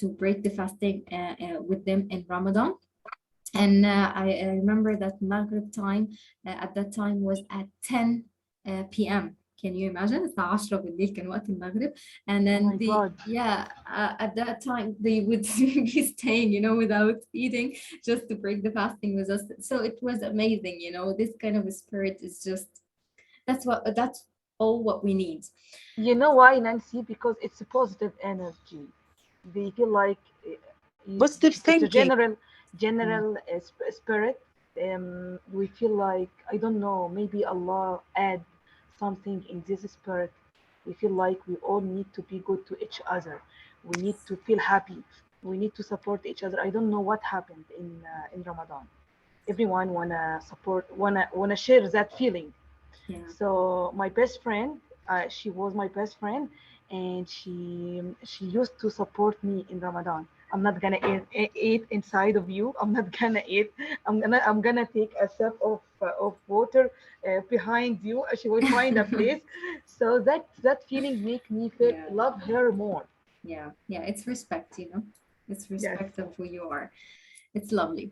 Speaker 1: to break the fasting with them in Ramadan. And I remember that Maghrib time at that time was at 10 p.m. Can you imagine? الساعة 10 بالليل كان وقت المغرب. And then at that time they would be staying, without eating, just to break the fasting with us. So it was amazing, this kind of a spirit is just, that's all what we need.
Speaker 3: You know why, Nancy? Because it's a positive energy. They feel like
Speaker 12: positive thinking.
Speaker 3: It's a general spirit. We feel like, I don't know, maybe Allah add something in this spirit. We feel like we all need to be good to each other. We need to feel happy. We need to support each other. I don't know what happened in Ramadan. Everyone wanna share that feeling.
Speaker 1: Yeah.
Speaker 3: So my best friend, she was my best friend, and she used to support me in Ramadan. I'm not gonna eat inside of you. I'm not gonna eat. I'm gonna take a sip of water behind you. She will find a place. So that feeling make me feel love her more.
Speaker 1: Yeah, it's respect. It's respect of who you are. It's lovely.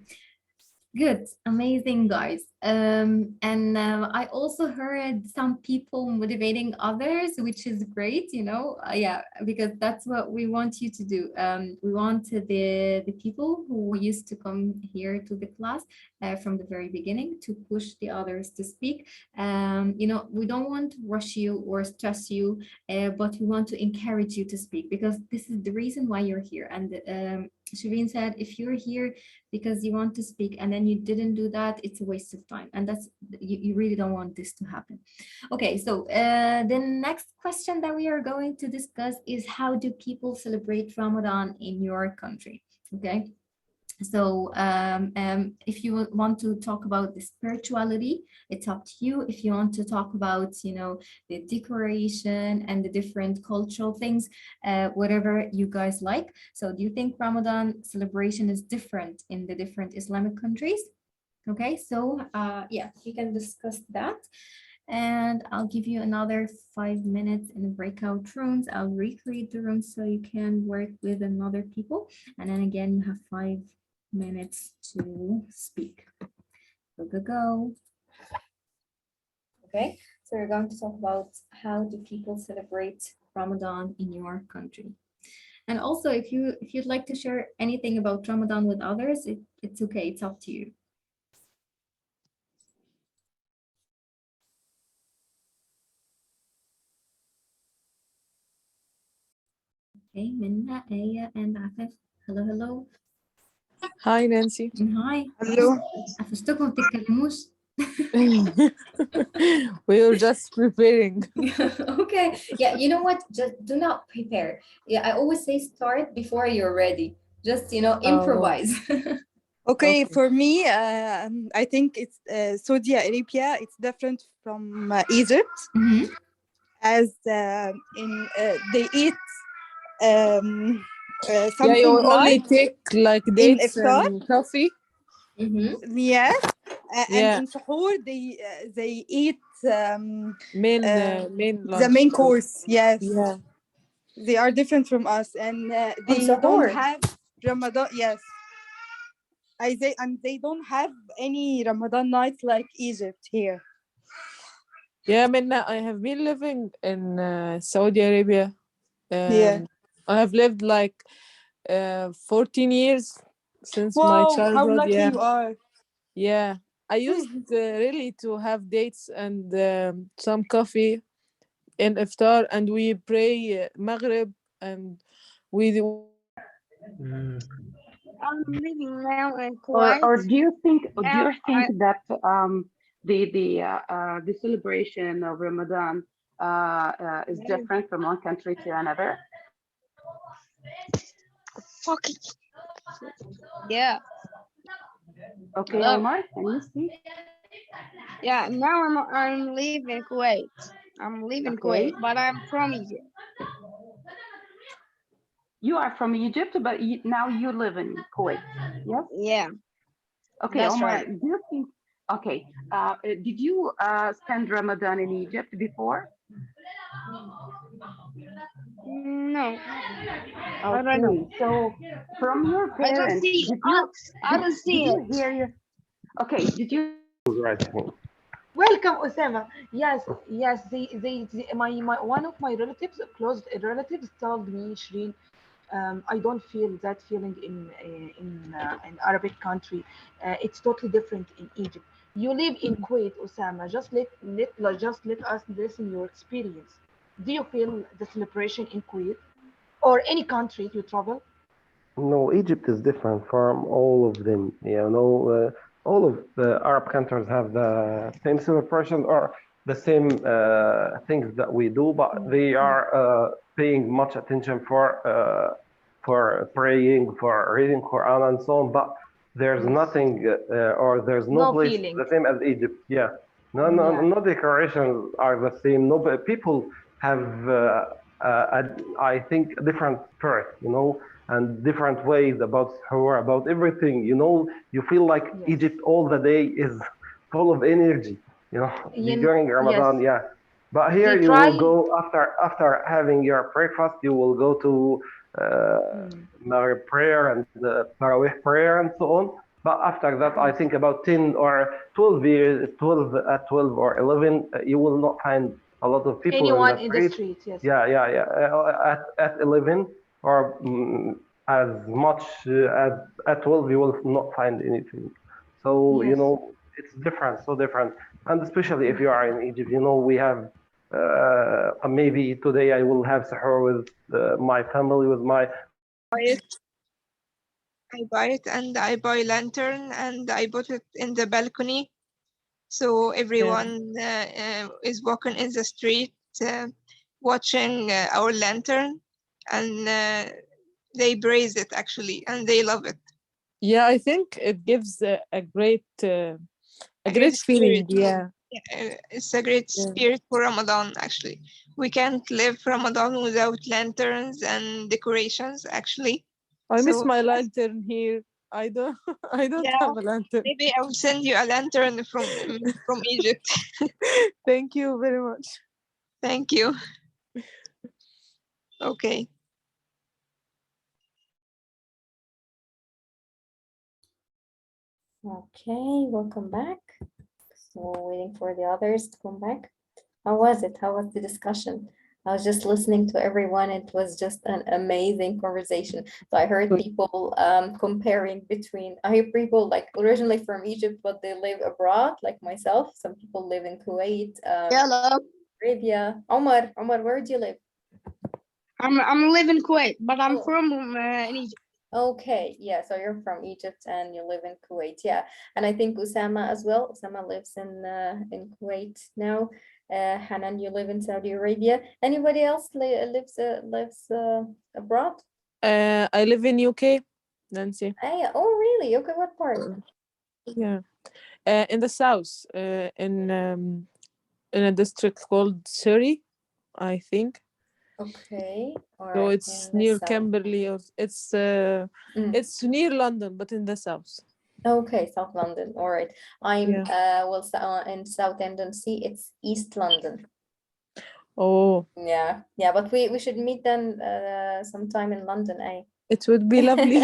Speaker 1: Good, amazing, guys. And I also heard some people motivating others, which is great, because that's what we want you to do. We want the people who used to come here to the class from the very beginning to push the others to speak. We don't want to rush you or stress you, but we want to encourage you to speak, because this is the reason why you're here. And Shireen said, if you're here because you want to speak and then you didn't do that, it's a waste of time. And that's, you really don't want this to happen. Okay, so the next question that we are going to discuss is, how do people celebrate Ramadan in your country? Okay. So if you want to talk about the spirituality, it's up to you. If you want to talk about, you know, the decoration and the different cultural things, whatever you guys like. So do you think Ramadan celebration is different in the different Islamic countries? Okay, so yeah, we can discuss that. And I'll give you another 5 minutes in the breakout rooms. I'll recreate the rooms so you can work with another people. And then again, you have 5 minutes to speak. Go. Okay, so we're going to talk about how do people celebrate Ramadan in your country. And also, if you'd like to share anything about Ramadan with others, it's okay, it's up to you. Okay, Minna, Aya, and Afif. Hello.
Speaker 2: Hi, Nancy.
Speaker 1: Hi.
Speaker 4: Hello.
Speaker 1: قفشتكم تتكلموش.
Speaker 2: We were just preparing.
Speaker 1: Okay. Yeah, you know what? Just do not prepare. Yeah, I always say start before you're ready. Just, you know, improvise.
Speaker 4: Okay, for me, I think it's Saudi Arabia. It's different from Egypt, as they eat something
Speaker 2: yeah, you only
Speaker 4: light
Speaker 2: take like
Speaker 4: in
Speaker 2: dates
Speaker 4: iftar.
Speaker 2: and coffee.
Speaker 4: Yes, and
Speaker 2: Yeah.
Speaker 4: in suhoor they eat
Speaker 2: main
Speaker 4: the
Speaker 2: lunch.
Speaker 4: main course. Yes,
Speaker 2: Yeah.
Speaker 4: they are different from us, and they don't have Ramadan. Yes. And they don't have any Ramadan nights like Egypt here.
Speaker 2: Yeah, Minna, I have been living in Saudi Arabia.
Speaker 4: Yeah.
Speaker 2: I have lived like 14 years since my
Speaker 4: Wow,
Speaker 2: childhood.
Speaker 4: how lucky
Speaker 2: Yeah.
Speaker 4: you are.
Speaker 2: Yeah. I used really to have dates and some coffee in iftar, and we pray Maghrib, and we do.
Speaker 13: I'm living now in Kuwait.
Speaker 8: Or do you think
Speaker 13: Now
Speaker 8: that the celebration of Ramadan is different from one country to another?
Speaker 13: Fuck it. Yeah.
Speaker 8: Okay,
Speaker 13: Hello.
Speaker 8: Omar, can you speak?
Speaker 13: Yeah, now I'm leaving Kuwait. I'm leaving
Speaker 8: Okay.
Speaker 13: Kuwait, but I'm from Egypt.
Speaker 8: You are from Egypt, but now you live in Kuwait. Yes.
Speaker 13: Yeah.
Speaker 8: Okay,
Speaker 13: That's
Speaker 8: Omar,
Speaker 13: right.
Speaker 8: do you think? Okay, did you spend Ramadan in Egypt before?
Speaker 13: No. I don't know.
Speaker 8: Okay, so from your
Speaker 13: I don't
Speaker 8: parents,
Speaker 13: see. I don't see
Speaker 8: did you
Speaker 13: it.
Speaker 8: hear your? Okay, did you?
Speaker 3: Welcome, Osama. Yes, my one of my relatives, close relatives, told me, Shireen, I don't feel that feeling in Arabic country. It's totally different in Egypt. You live in Kuwait, Osama. Just let us listen your experience. Do you feel the celebration in Kuwait or any country you travel?
Speaker 9: No, Egypt is different from all of them. You know, all of the Arab countries have the same celebration or the same things that we do, but they are paying much attention for praying, for reading Quran and so on. But there's nothing or there's no place
Speaker 3: feeling.
Speaker 9: the same as Egypt. Yeah,
Speaker 3: Yeah.
Speaker 9: no decorations are the same. No, people have I think different spirit. You know. And different ways about her, about everything. You know, you feel like Egypt all the day is full of energy. You know, during Ramadan, yeah. But here you will go after having your breakfast. You will go to Maghrib prayer and Tarawih prayer and so on. But after that, I think about 10 or 12 years, 12 at 12 or 11, you will not find a lot of people
Speaker 3: Anyone
Speaker 9: in the street.
Speaker 3: yes.
Speaker 9: Yeah. At 11 or as much as at 12, you will not find anything. So, you know, it's different, so different. And especially if you are in Egypt, you know, we have maybe today I will have sahur with my family, with my
Speaker 10: I buy it and I buy lantern and I put it in the balcony. So everyone is walking in the street watching our lantern, and they praise it actually, and they love it.
Speaker 2: Yeah, I think it gives a great
Speaker 10: great
Speaker 2: feeling.
Speaker 10: spirit.
Speaker 2: Yeah.
Speaker 10: It's a great spirit for Ramadan actually. We can't live Ramadan without lanterns and decorations actually.
Speaker 2: I miss
Speaker 10: So
Speaker 2: my lantern here. I don't
Speaker 10: yeah,
Speaker 2: have a lantern.
Speaker 10: maybe I will send you a lantern from Egypt.
Speaker 2: Thank you very much.
Speaker 10: Thank you. Okay.
Speaker 1: Okay, welcome back. So waiting for the others to come back. How was it? How was the discussion? I was just listening to everyone. It was just an amazing conversation. So I heard people comparing between, I hear people like originally from Egypt, but they live abroad, like myself. Some people live in Kuwait,
Speaker 13: Hello.
Speaker 1: Arabia. Omar, where do you live?
Speaker 13: I'm living in Kuwait, but I'm
Speaker 1: Oh.
Speaker 13: from in Egypt.
Speaker 1: Okay, yeah, so you're from Egypt and you live in Kuwait, yeah. And I think Usama as well. Usama lives in Kuwait now. Hanan, you live in Saudi Arabia. Anybody else lives abroad?
Speaker 2: I live in UK, Nancy.
Speaker 1: Oh, really? Okay, what part?
Speaker 2: Yeah, in the south, in a district called Surrey, I think.
Speaker 1: Okay, all
Speaker 2: So
Speaker 1: right.
Speaker 2: it's near Camberley, or it's near London, but in the south.
Speaker 1: Okay, South London. All right. I'm in Southend-on-Sea. It's East London.
Speaker 2: Oh.
Speaker 1: Yeah, but we should meet then sometime in London, eh?
Speaker 2: It would be lovely.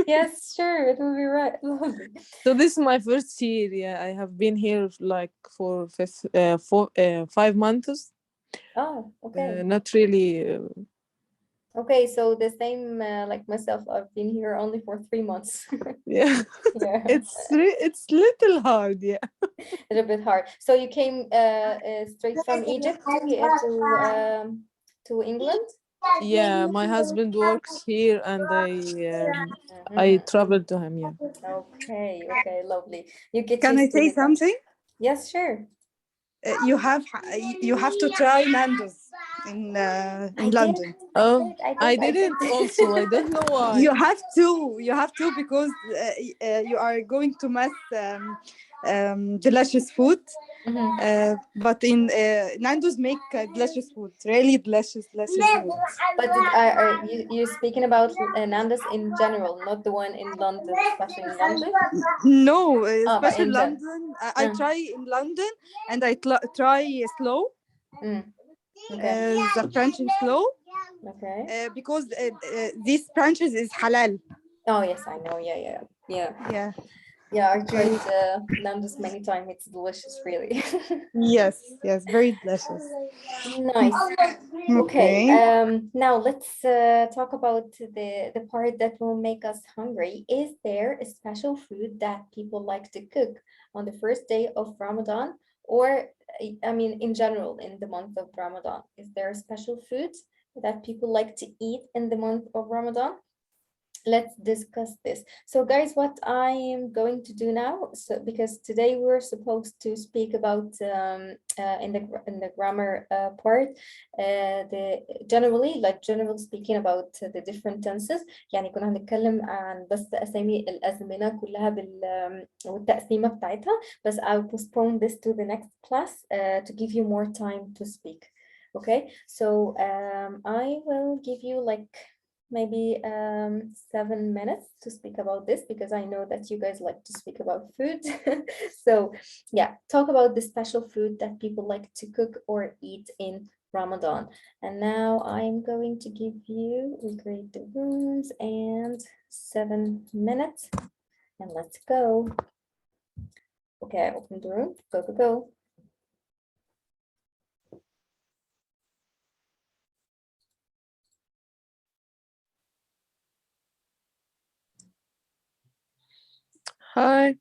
Speaker 1: Yes, sure, it would be lovely.
Speaker 2: So this is my first year. Yeah, I have been here like for 5 months.
Speaker 1: Oh, okay.
Speaker 2: Not really.
Speaker 1: Okay, so the same like myself. I've been here only for 3 months.
Speaker 2: Yeah.
Speaker 1: Yeah.
Speaker 2: It's little hard. Yeah.
Speaker 1: A little bit hard. So you came straight from Egypt to England?
Speaker 2: Yeah, my husband works here, and I traveled to him. Yeah.
Speaker 1: Okay, lovely. You get
Speaker 4: Can I
Speaker 1: used to
Speaker 4: say
Speaker 1: the
Speaker 4: something?
Speaker 1: Yes, sure.
Speaker 4: You have to try Nando's in London.
Speaker 2: Oh, I didn't. Also, I don't know why.
Speaker 4: You have to because you are going to miss delicious food. But in Nando's make delicious food, really delicious food.
Speaker 1: But are you speaking about Nando's in general, not the one in London, especially in London?
Speaker 4: No,
Speaker 1: but
Speaker 4: especially
Speaker 1: in
Speaker 4: London. I try in London, and I try slow. The French is slow.
Speaker 1: Okay.
Speaker 4: Because these branches is halal.
Speaker 1: Oh yes, I know. Yeah, I tried Nando's many times. It's delicious, really.
Speaker 4: Yes, very delicious.
Speaker 1: Nice. Okay. Now let's talk about the part that will make us hungry. Is there a special food that people like to cook on the first day of Ramadan, or I mean, in general, in the month of Ramadan? Is there a special food that people like to eat in the month of Ramadan? Let's discuss this. So guys, what I am going to do now, so because today we're supposed to speak about in the grammar part, the generally speaking about the different tenses. يعني كنا هنتكلم عن بس أسامي الأزمنة كلها والتقسيمة بتاعتها. بس I'll postpone this to the next class to give you more time to speak. Okay, so I will give you like maybe 7 minutes to speak about this, because I know that you guys like to speak about food. So yeah, talk about the special food that people like to cook or eat in Ramadan. And now I'm going to give you, create the rooms, and 7 minutes, and let's go. Okay, open the room, go.
Speaker 2: Hi.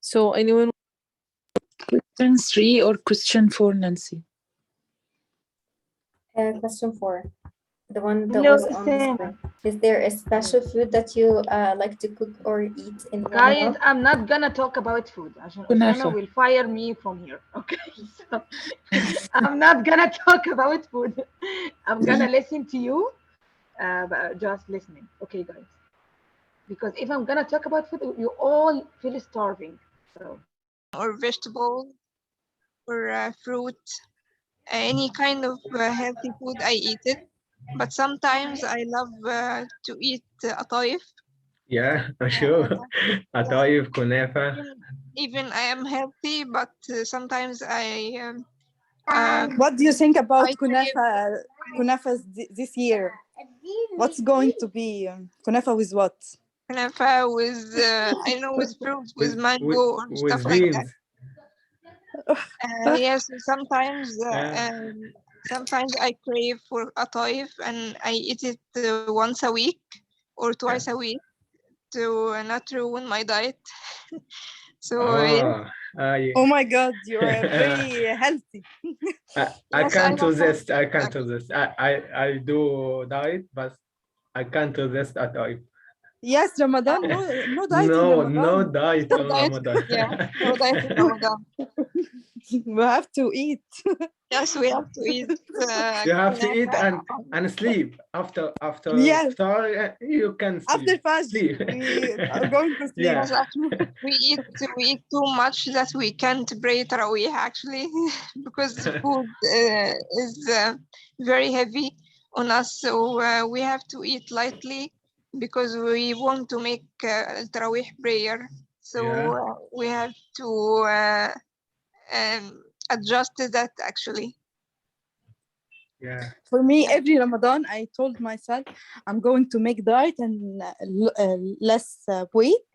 Speaker 2: So anyone?
Speaker 12: Question 3 or question 4, Nancy?
Speaker 1: Question 4. The one that
Speaker 3: No,
Speaker 1: was on the
Speaker 3: same.
Speaker 1: screen. Is there a special food that you like to cook or eat in
Speaker 3: Guys,
Speaker 1: Ramadan?
Speaker 3: I'm not gonna talk about food. عشان
Speaker 12: كنافة.
Speaker 3: Usama will fire me from here. Okay, so I'm not gonna talk about food. I'm gonna listen to you, but just listening. Okay, guys. Because if I'm gonna talk about food, you all feel starving. So.
Speaker 10: Or vegetables or fruit, any kind of healthy food, I eat it. But sometimes I love to eat ataif.
Speaker 15: Yeah, sure. Ataif, kunafa.
Speaker 10: Even I am healthy, but sometimes I.
Speaker 4: What do you think about
Speaker 10: I crave
Speaker 4: kunafas this year? What's going to be kunafa with what?
Speaker 10: kunafa with I know with fruit, with mango or
Speaker 15: with
Speaker 10: stuff like that.
Speaker 15: beans.
Speaker 10: Yes, sometimes I crave for ataif and I eat it once a week or twice a week to not ruin my diet. So
Speaker 15: Oh,
Speaker 4: Oh my God, you are very healthy.
Speaker 15: I
Speaker 10: yes,
Speaker 15: can't
Speaker 10: love
Speaker 15: resist. I
Speaker 10: that.
Speaker 15: can't resist. I do diet, but I can't resist Ataif.
Speaker 4: Yes, Ramadan. No diet in
Speaker 15: No,
Speaker 4: Ramadan.
Speaker 15: no diet
Speaker 10: No
Speaker 15: on
Speaker 10: diet,
Speaker 15: Ramadan.
Speaker 10: yeah, no diet in Ramadan.
Speaker 4: We have to eat.
Speaker 10: Yes, we have to eat.
Speaker 15: You have to eat
Speaker 10: kunafa.
Speaker 15: and sleep after
Speaker 4: Yes.
Speaker 15: iftar. You can sleep.
Speaker 4: After Fajr,
Speaker 15: Sleep.
Speaker 4: we are going to sleep.
Speaker 15: Yeah.
Speaker 10: Yes, actually, we eat too much that we can't pray Tarawih actually because the food is very heavy on us. So we have to eat lightly because we want to make Tarawih prayer. So
Speaker 15: Yeah.
Speaker 10: we have to adjust that actually.
Speaker 15: Yeah.
Speaker 4: For me, every Ramadan, I told myself I'm going to make diet and less weight,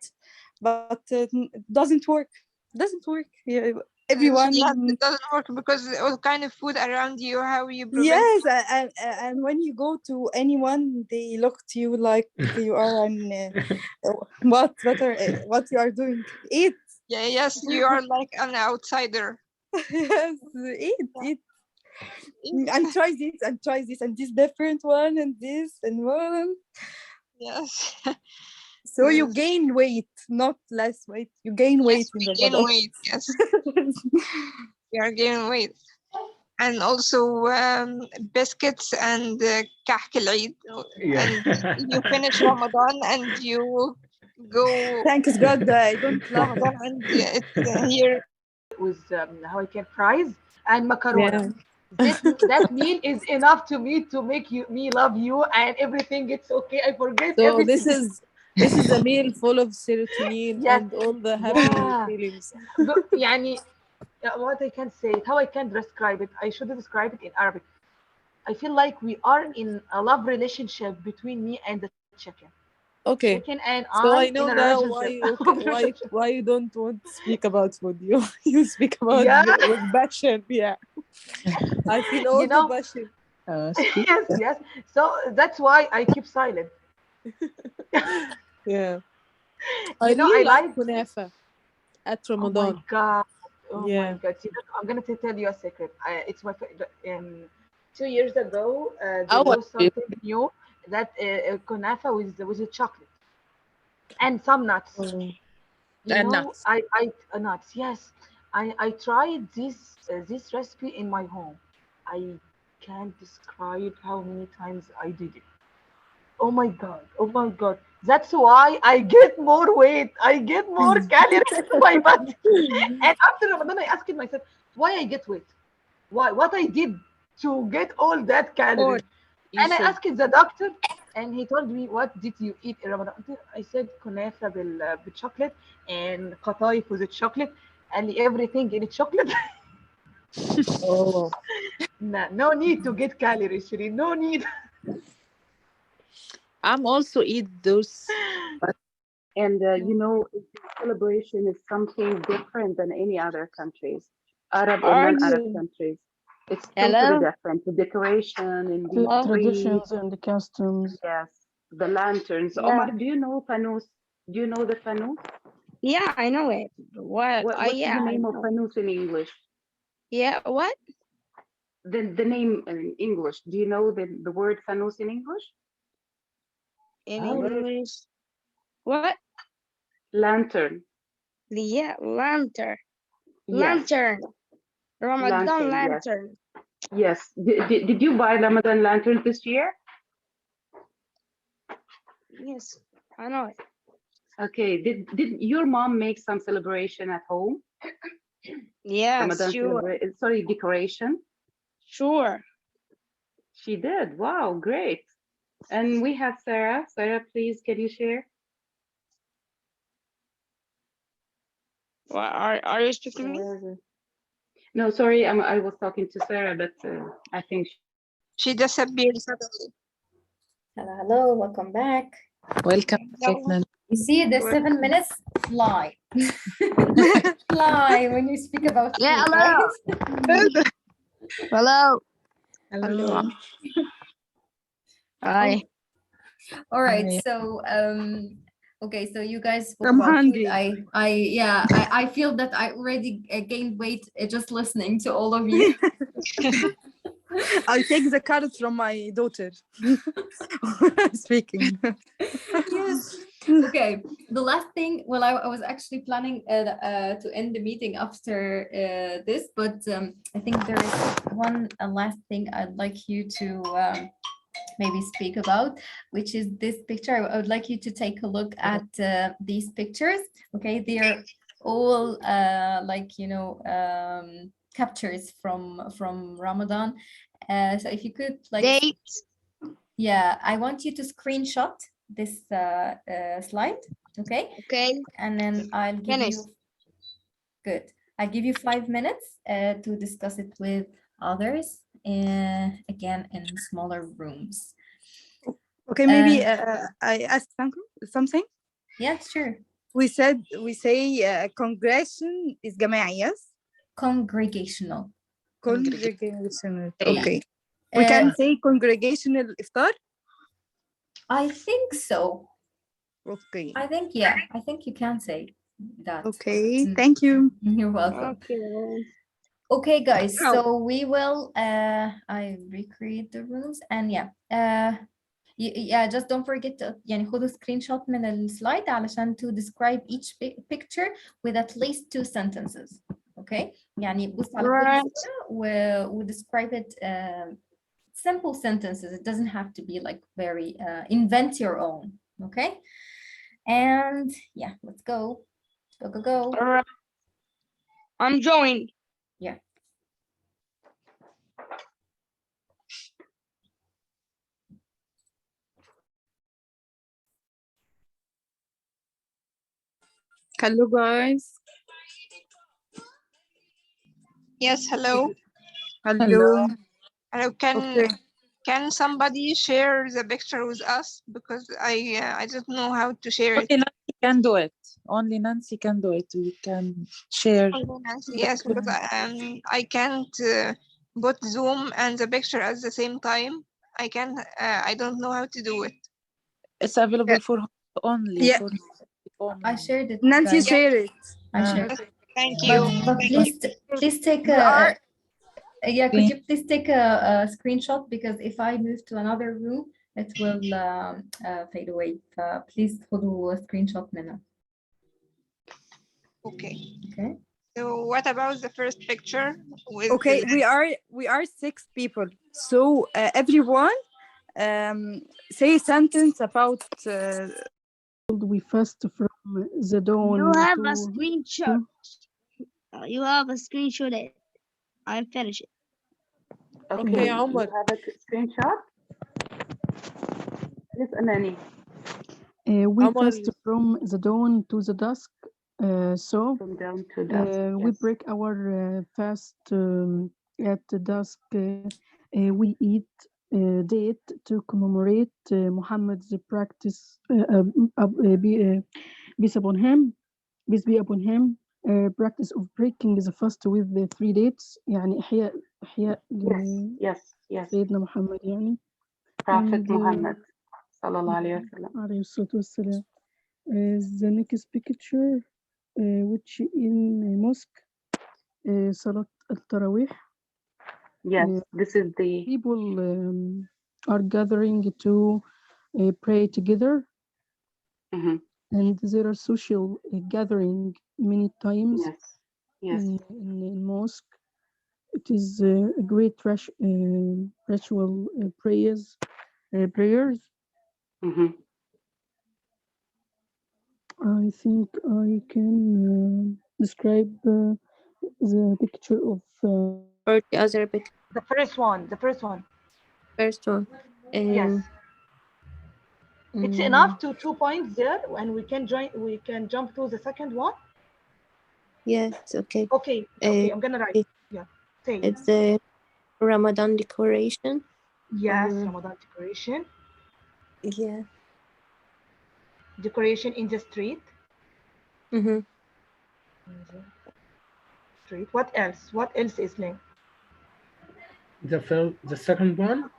Speaker 4: but it doesn't work. Doesn't work. Yeah, everyone.
Speaker 10: Yes, it doesn't work because all kind of food around you, how you prevent.
Speaker 4: Yes, and when you go to anyone, they look to you like you are an what you are doing. Eat.
Speaker 10: Yeah, yes, you are like an outsider.
Speaker 4: Yes, eat. And try this and this different one and this and one.
Speaker 10: Yes.
Speaker 4: So you gain weight, not less weight. You gain weight in the
Speaker 10: gain weight. Yes. We are gaining weight. And also biscuits and kahk al-Eid.
Speaker 15: Yeah.
Speaker 10: And you finish Ramadan and you go.
Speaker 4: Thanks God, I don't love
Speaker 10: Ramadan and it's here.
Speaker 3: With how I can fries and macaroni. That meal is enough to me to make me love you and everything. It's okay. I forget
Speaker 2: So
Speaker 3: everything.
Speaker 2: this is a meal full of serotonin
Speaker 3: Yes.
Speaker 2: and all the happy feelings.
Speaker 3: يعني, what I can say, how I can describe it, I should describe it in Arabic. I feel like we are in a love relationship between me and the chicken.
Speaker 2: Okay.
Speaker 3: Chicken and
Speaker 2: So I
Speaker 3: in
Speaker 2: know
Speaker 3: a
Speaker 2: now
Speaker 3: relationship.
Speaker 2: why you don't want to speak about food. You speak about with passion. Yeah. I feel all the passion.
Speaker 3: Yes. So that's why I keep silent.
Speaker 2: Yeah. I really like kunafa at Ramadan.
Speaker 3: Oh my God. Oh
Speaker 2: Yeah.
Speaker 3: my God. See, I'm going to tell you a secret. It's my 2 years ago, there was something new that kunafa with a chocolate and some nuts.
Speaker 2: And nuts.
Speaker 3: I nuts. Yes, I tried this recipe in my home. I can't describe how many times I did it. Oh my God. Oh my God. That's why I get more weight. I get more calories in my body. And after Ramadan, I asked myself, why I get weight? Why? What I did to get all that calories? And I asked the doctor, and he told me, what did you eat in Ramadan? I said, kunafa with chocolate and qataif with chocolate and everything in chocolate.
Speaker 2: Oh.
Speaker 3: No need to get calories, Shireen. No need.
Speaker 2: I'm also eat those.
Speaker 8: And celebration is something different than any other countries, Arab or non-Arab countries. It's totally different. The decoration and the
Speaker 7: traditions and the customs.
Speaker 8: Yes, the lanterns.
Speaker 13: Yeah.
Speaker 8: Omar, do you know fanus? Do you know the fanus?
Speaker 13: Yeah, I know it.
Speaker 8: What's the name of fanus in English?
Speaker 13: Yeah, what?
Speaker 8: the name in English. Do you know the word fanus in English?
Speaker 13: In English. What?
Speaker 8: Lantern.
Speaker 13: Yeah, lantern.
Speaker 8: Yes.
Speaker 13: Lantern. Ramadan
Speaker 8: lantern.
Speaker 13: lantern.
Speaker 8: Yes. Did you buy Ramadan lanterns this year?
Speaker 13: Yes, I know it.
Speaker 8: Okay. Did your mom make some celebration at home?
Speaker 13: Yes,
Speaker 8: Ramadan
Speaker 13: sure.
Speaker 8: decoration?
Speaker 13: Sure.
Speaker 8: She did. Wow, great. And we have Sarah. Sarah, please, can you share?
Speaker 13: Well, are you speaking to me?
Speaker 8: No, sorry, I was talking to Sarah, but I think
Speaker 13: she disappeared suddenly.
Speaker 1: Hello, welcome back.
Speaker 12: Welcome back, Nan.
Speaker 1: You see, the 7 minutes fly. Fly when you speak about food,
Speaker 13: hello.
Speaker 1: right?
Speaker 13: Hello.
Speaker 11: Hello.
Speaker 13: Hi.
Speaker 1: All right,
Speaker 11: Hi.
Speaker 1: so okay, so you guys spoke
Speaker 4: I'm
Speaker 1: about
Speaker 4: hungry.
Speaker 1: food. I feel that I already gained weight just listening to all of you.
Speaker 4: I take the carrots from my daughter. Speaking.
Speaker 1: Yes. Okay. The last thing, well, I was actually planning to end the meeting after this, but I think there is one last thing I'd like you to maybe speak about, which is this picture. I would like you to take a look at these pictures. Okay, they are all like, you know, captures from Ramadan. So if you could like
Speaker 13: dates.
Speaker 1: Yeah, I want you to screenshot this slide, okay?
Speaker 13: Okay.
Speaker 1: And then I'll give
Speaker 13: Finish.
Speaker 1: you, good. I'll give you 5 minutes to discuss it with others, again, in smaller rooms.
Speaker 4: Okay, maybe I ask something.
Speaker 1: Yeah, sure.
Speaker 4: We say congregation is جماعي, yes?
Speaker 1: Congregational.
Speaker 4: Congregational. Okay. We can say congregational iftar?
Speaker 1: I think so.
Speaker 4: Okay.
Speaker 1: I think, yeah, I think you can say that.
Speaker 4: Okay, thank you.
Speaker 1: You're welcome.
Speaker 13: Okay.
Speaker 1: Okay, guys, so we will, I recreate the rooms and yeah, just don't forget to يعني خدوا screenshot من السلايد علشان to describe each picture with at least 2 sentences. Okay, يعني بص على كل صورة و describe it simple sentences. It doesn't have to be like very invent your own. Okay, and yeah, let's go. Go.
Speaker 13: All right. I'm joined.
Speaker 1: Yeah.
Speaker 4: Hello, guys.
Speaker 10: Yes, hello.
Speaker 4: Hello.
Speaker 10: Hello. Can somebody share the picture with us, because I don't know how to share it.
Speaker 12: Only Nancy can do it. Only Nancy can do it. We can share.
Speaker 10: Yes, because I can't put Zoom and the picture at the same time. I don't know how to do it.
Speaker 12: It's available for only.
Speaker 4: Yeah.
Speaker 12: For only.
Speaker 1: I shared it.
Speaker 4: Nancy,
Speaker 1: guys.
Speaker 4: share it.
Speaker 1: I shared it.
Speaker 10: Thank you.
Speaker 1: But please take could you please take a screenshot, because if I move to another room it will fade away. Please خدوا screenshot منها.
Speaker 10: Okay.
Speaker 1: Okay.
Speaker 10: So what about the first picture?
Speaker 4: Okay, we are 6 people. So everyone say a sentence about
Speaker 7: we fast from the dawn.
Speaker 13: You have a screenshot. You have a screenshot it. I finish it.
Speaker 8: Okay, you have a screenshot? Yes, Anani.
Speaker 7: We fast from the dawn to the dusk. So
Speaker 8: from dawn to dusk,
Speaker 7: we
Speaker 8: yes.
Speaker 7: break our fast at the dusk. We eat date to commemorate Muhammad's practice. Peace be upon him. Practice of breaking the fast with the 3 dates. يعني إحياء
Speaker 8: yes.
Speaker 7: سيدنا محمد يعني.
Speaker 8: Prophet Muhammad sallallahu alayhi wa sallam.
Speaker 7: عليه الصلاة والسلام. The next picture, which in mosque, صلاة التراويح.
Speaker 8: Yes, this is the
Speaker 7: people are gathering to pray together, and there are social gathering many times in mosque. It is a great ritual prayers. I think I can describe the picture of
Speaker 11: or the other picture.
Speaker 3: The first one.
Speaker 11: First one.
Speaker 3: Yes. It's enough to 2 points there, and we can jump to the second one.
Speaker 11: Yes, okay.
Speaker 3: Okay, I'm gonna write. Yeah. Say.
Speaker 11: It's the Ramadan decoration.
Speaker 3: Yes, Ramadan decoration.
Speaker 11: Yeah.
Speaker 3: Decoration in the street. Street. What else? What else is linked?
Speaker 15: The second one.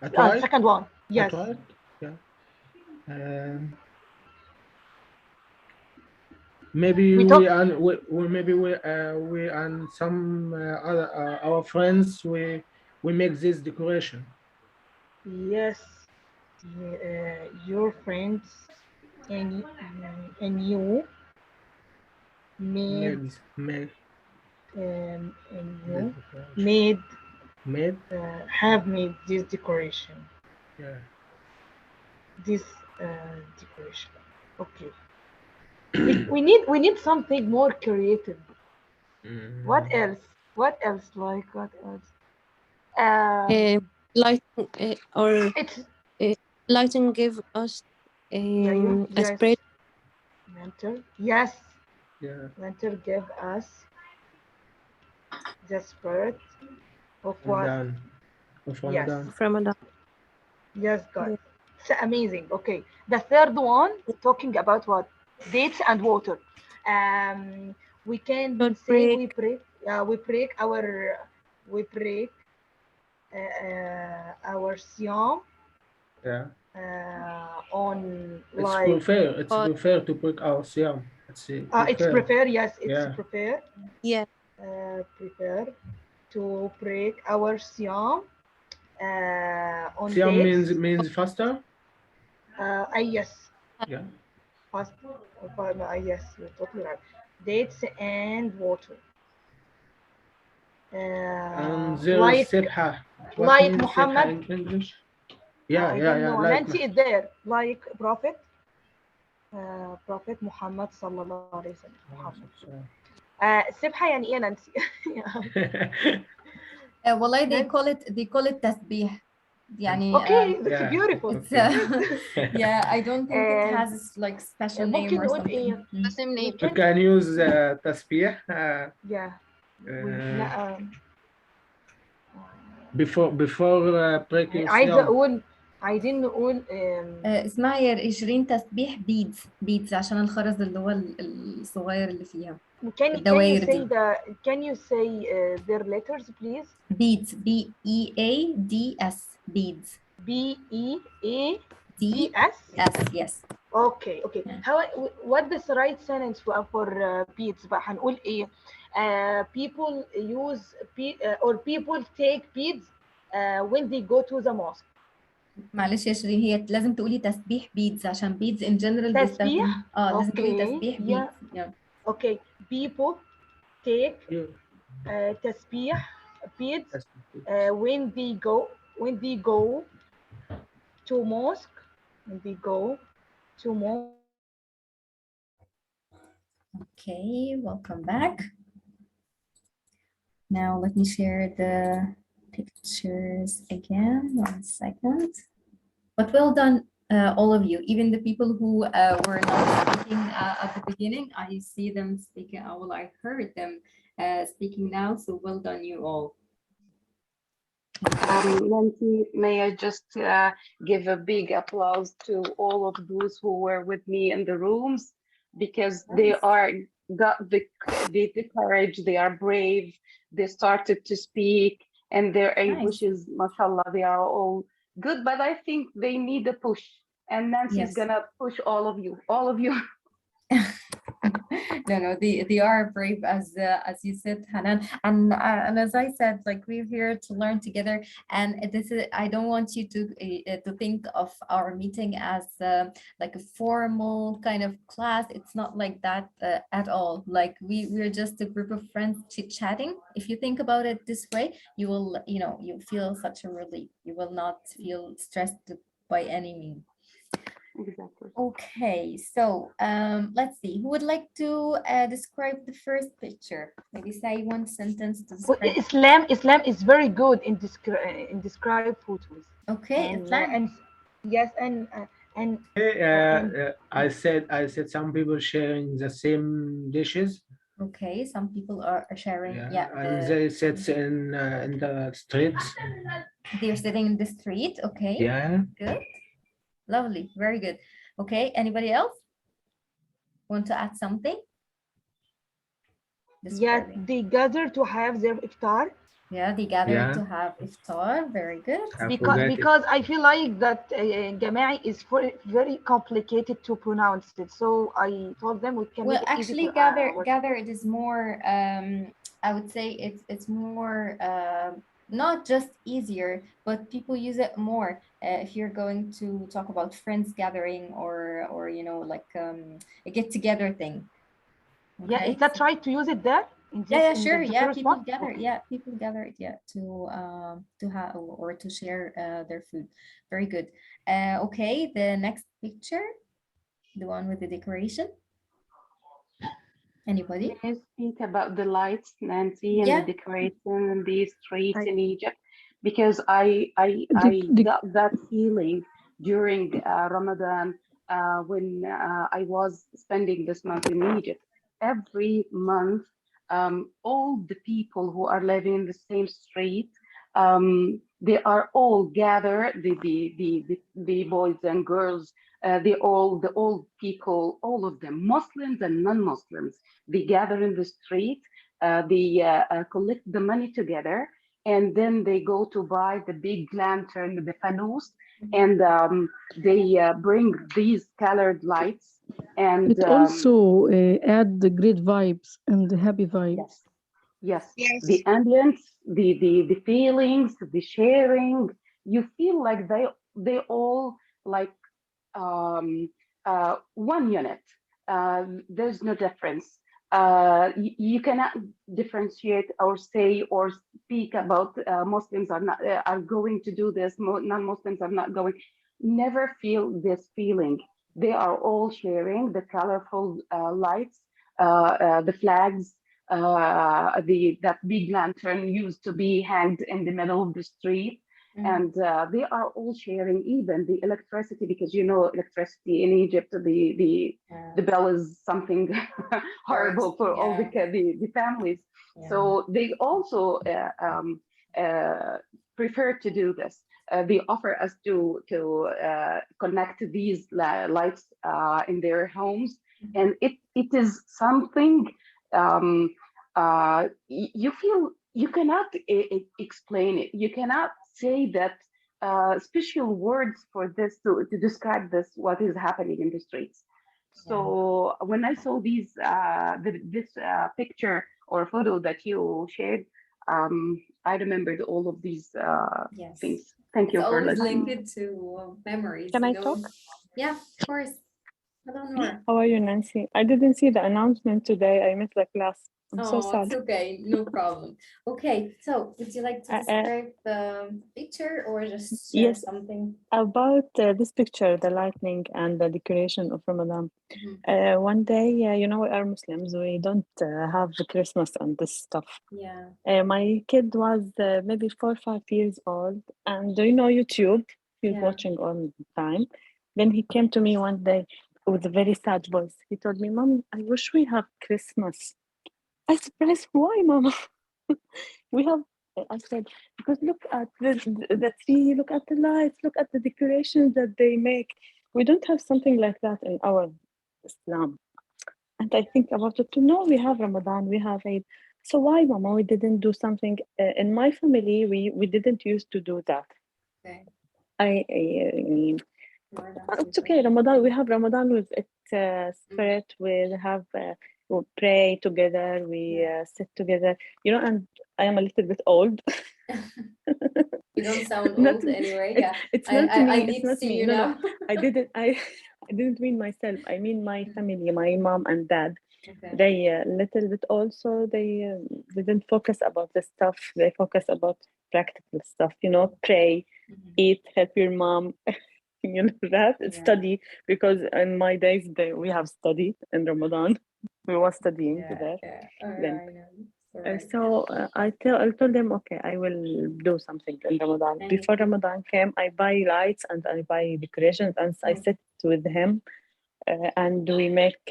Speaker 3: Second one. Yes.
Speaker 15: Yeah. Maybe we and some other our friends we make this decoration.
Speaker 3: Yes, your friends and you made have made this decoration.
Speaker 15: Yeah.
Speaker 3: This decoration. Okay. we need something more creative. What else? What else? Like what else?
Speaker 11: Lighting or lighting give us a spread.
Speaker 3: Mentor. Yes.
Speaker 15: Yeah.
Speaker 3: Mentor give us the spirit of what?
Speaker 15: Of Ramadan.
Speaker 3: Yes.
Speaker 11: Ramadan.
Speaker 3: Yes, God. It's amazing. Okay. The third one talking about what? Dates and water. We can say we break our siyam.
Speaker 15: Yeah.
Speaker 3: On
Speaker 15: it's
Speaker 3: like
Speaker 15: prefer to break our siyam.
Speaker 3: It's prefer. Yes, it's prefer.
Speaker 11: Yeah.
Speaker 3: Prepare to break our siyam. On
Speaker 15: siyam
Speaker 3: dates.
Speaker 15: means faster.
Speaker 3: Yes.
Speaker 15: Yeah.
Speaker 3: Fast. Yes, you're totally right. Dates and water.
Speaker 15: And there
Speaker 3: like
Speaker 15: Sibha.
Speaker 3: Like Muhammad
Speaker 15: in English. Yeah,
Speaker 3: I don't know.
Speaker 15: Like
Speaker 3: Nancy is there. Like Prophet Muhammad sallallahu alaihi wasallam. Sibha يعني إيه نانسي؟
Speaker 1: والله they call it تسبيح. يعني
Speaker 3: okay, that's beautiful.
Speaker 1: It's, yeah, I don't think it has like special name or something.
Speaker 13: The same name.
Speaker 15: We can use تسبيح.
Speaker 3: Yeah.
Speaker 15: Before breaking
Speaker 3: عايزين نقول
Speaker 1: اسمها يا 20 تسبيح beads عشان الخرز اللي هو الصغير اللي فيها.
Speaker 3: Can you say their letters please?
Speaker 1: Beads. B-E-A-D-S. Beads.
Speaker 3: B-E-A-D-S?
Speaker 1: Yes.
Speaker 3: Okay. What is the right sentence for beads بقى هنقول ايه؟ People use or people take beads when they go to the mosque.
Speaker 1: معلش يا شيرين هي لازم تقولي تسبيح beads عشان beads in general
Speaker 3: تسبيح؟
Speaker 1: لازم تقولي تسبيح beads.
Speaker 3: Yeah. Okay. People take تسبيح beads when they go to mosque.
Speaker 1: Okay, welcome back. Now let me share the pictures again. 1 second. But well done, all of you. Even the people who were not speaking at the beginning, I see them speaking. I heard them speaking now. So well done, you all.
Speaker 8: Nancy, may I just give a big applause to all of those who were with me in the rooms, because they got the courage, they are brave, they started to speak, and their English is, mashallah, they are all good, but I think they need a push, and Nancy's gonna push all of you.
Speaker 1: no, they are brave, as you said, Hanan, and as I said, like, we're here to learn together, and this is, I don't want you to think of our meeting as like a formal kind of class. It's not like that at all. Like, we're just a group of friends chit-chatting. If you think about it this way, you will, you feel such a relief. You will not feel stressed by any means.
Speaker 8: Exactly.
Speaker 1: Okay, so let's see. Who would like to describe the first picture? Maybe say one sentence to describe.
Speaker 3: Islam is very good in describe photos.
Speaker 1: Okay, Islam.
Speaker 3: And yes, and
Speaker 15: I said some people sharing the same dishes.
Speaker 1: Okay, some people are sharing. Yeah,
Speaker 15: and they sit in the streets.
Speaker 1: They're sitting in the street. Okay.
Speaker 15: Yeah.
Speaker 1: Good. Lovely. Very good. Okay. Anybody else want to add something?
Speaker 3: Yeah, they gather to have their iftar.
Speaker 1: Yeah, they gather to have iftar. Very good.
Speaker 3: Because I feel like that Jama'i is very complicated to pronounce it. So I told them we can.
Speaker 1: Well, actually, gather. It is more. I would say it's more. Not just easier, but people use it more if you're going to talk about friends gathering or like a get-together thing.
Speaker 3: Okay? Yeah, is that right to use it there?
Speaker 1: Yeah, sure. Yeah, people gather. Okay. Yeah, people gather. Yeah, to have or to share their food. Very good. Okay, the next picture, the one with the decoration. Anybody?
Speaker 8: Can you speak about the lights, Nancy, and the decoration in the streets in Egypt? Because I got that feeling during Ramadan when I was spending this month in Egypt. Every month, all the people who are living in the same street, they are all gathered, the boys and girls, the old people, all of them, Muslims and non-Muslims. They gather in the street, they collect the money together, and then they go to buy the big lantern, the fanus, and they bring these colored lights. And
Speaker 7: it also add the great vibes and the happy vibes.
Speaker 8: Yes. The ambience, the feelings, the sharing. You feel like they all like one unit. There's no difference. You cannot differentiate or say or speak about Muslims are going to do this, non-Muslims are not going. Never feel this feeling. They are all sharing the colorful lights, the flags, that big lantern used to be hanged in the middle of the street. And they are all sharing even the electricity, because electricity in Egypt, the bill is something horrible for all the families. So they also prefer to do this. They offer us to connect these lights in their homes, and it is something you feel you cannot explain it. You cannot say that special words for this to describe this, what is happening in the streets. So when I saw this picture or photo that you shared, I remembered all of these things. Thank you for listening.
Speaker 1: It's always linked to memories.
Speaker 11: Can I talk?
Speaker 1: Yeah, of course. Hello, Nora.
Speaker 11: How are you, Nancy? I didn't see the announcement today. I missed the class. I'm so sad.
Speaker 1: It's okay, no problem. Okay, so would you like to describe the picture or just share something?
Speaker 11: About this picture, the lightning and the decoration of Ramadan. One day, we are Muslims. We don't have the Christmas and this stuff.
Speaker 1: Yeah.
Speaker 11: My kid was maybe 4 or 5 years old, and YouTube? He's watching all the time. Then he came to me one day with a very sad voice. He told me, "Mom, I wish we have Christmas." I surprised, why, Mama? I said, because look at the tree, look at the lights, look at the decorations that they make. We don't have something like that in our Islam. And I think about it, no, we have Ramadan, we have Eid. So why, Mama, we didn't do something? In my family, we didn't used to do that.
Speaker 1: Okay.
Speaker 11: It's okay, Ramadan, we have Ramadan with its spirit, we have we pray together, we sit together, you know, and I am a little bit old.
Speaker 1: You don't sound
Speaker 11: Not
Speaker 1: old
Speaker 11: me.
Speaker 1: anyway. Yeah,
Speaker 11: It's not me.
Speaker 1: I
Speaker 11: It's
Speaker 1: need to
Speaker 11: not
Speaker 1: see
Speaker 11: me.
Speaker 1: you
Speaker 11: No,
Speaker 1: now.
Speaker 11: I didn't mean myself. I mean my family, my mom and dad.
Speaker 1: Okay.
Speaker 11: They little bit also. They didn't focus about the stuff. They focus about practical stuff. You know, pray, eat, help your mom. You know that study, because in my days we have study in Ramadan. We were studying there. Then. So I told them, okay, I will do something in Ramadan. Before Ramadan came, I buy lights and I buy decorations, and I sit with him, and we make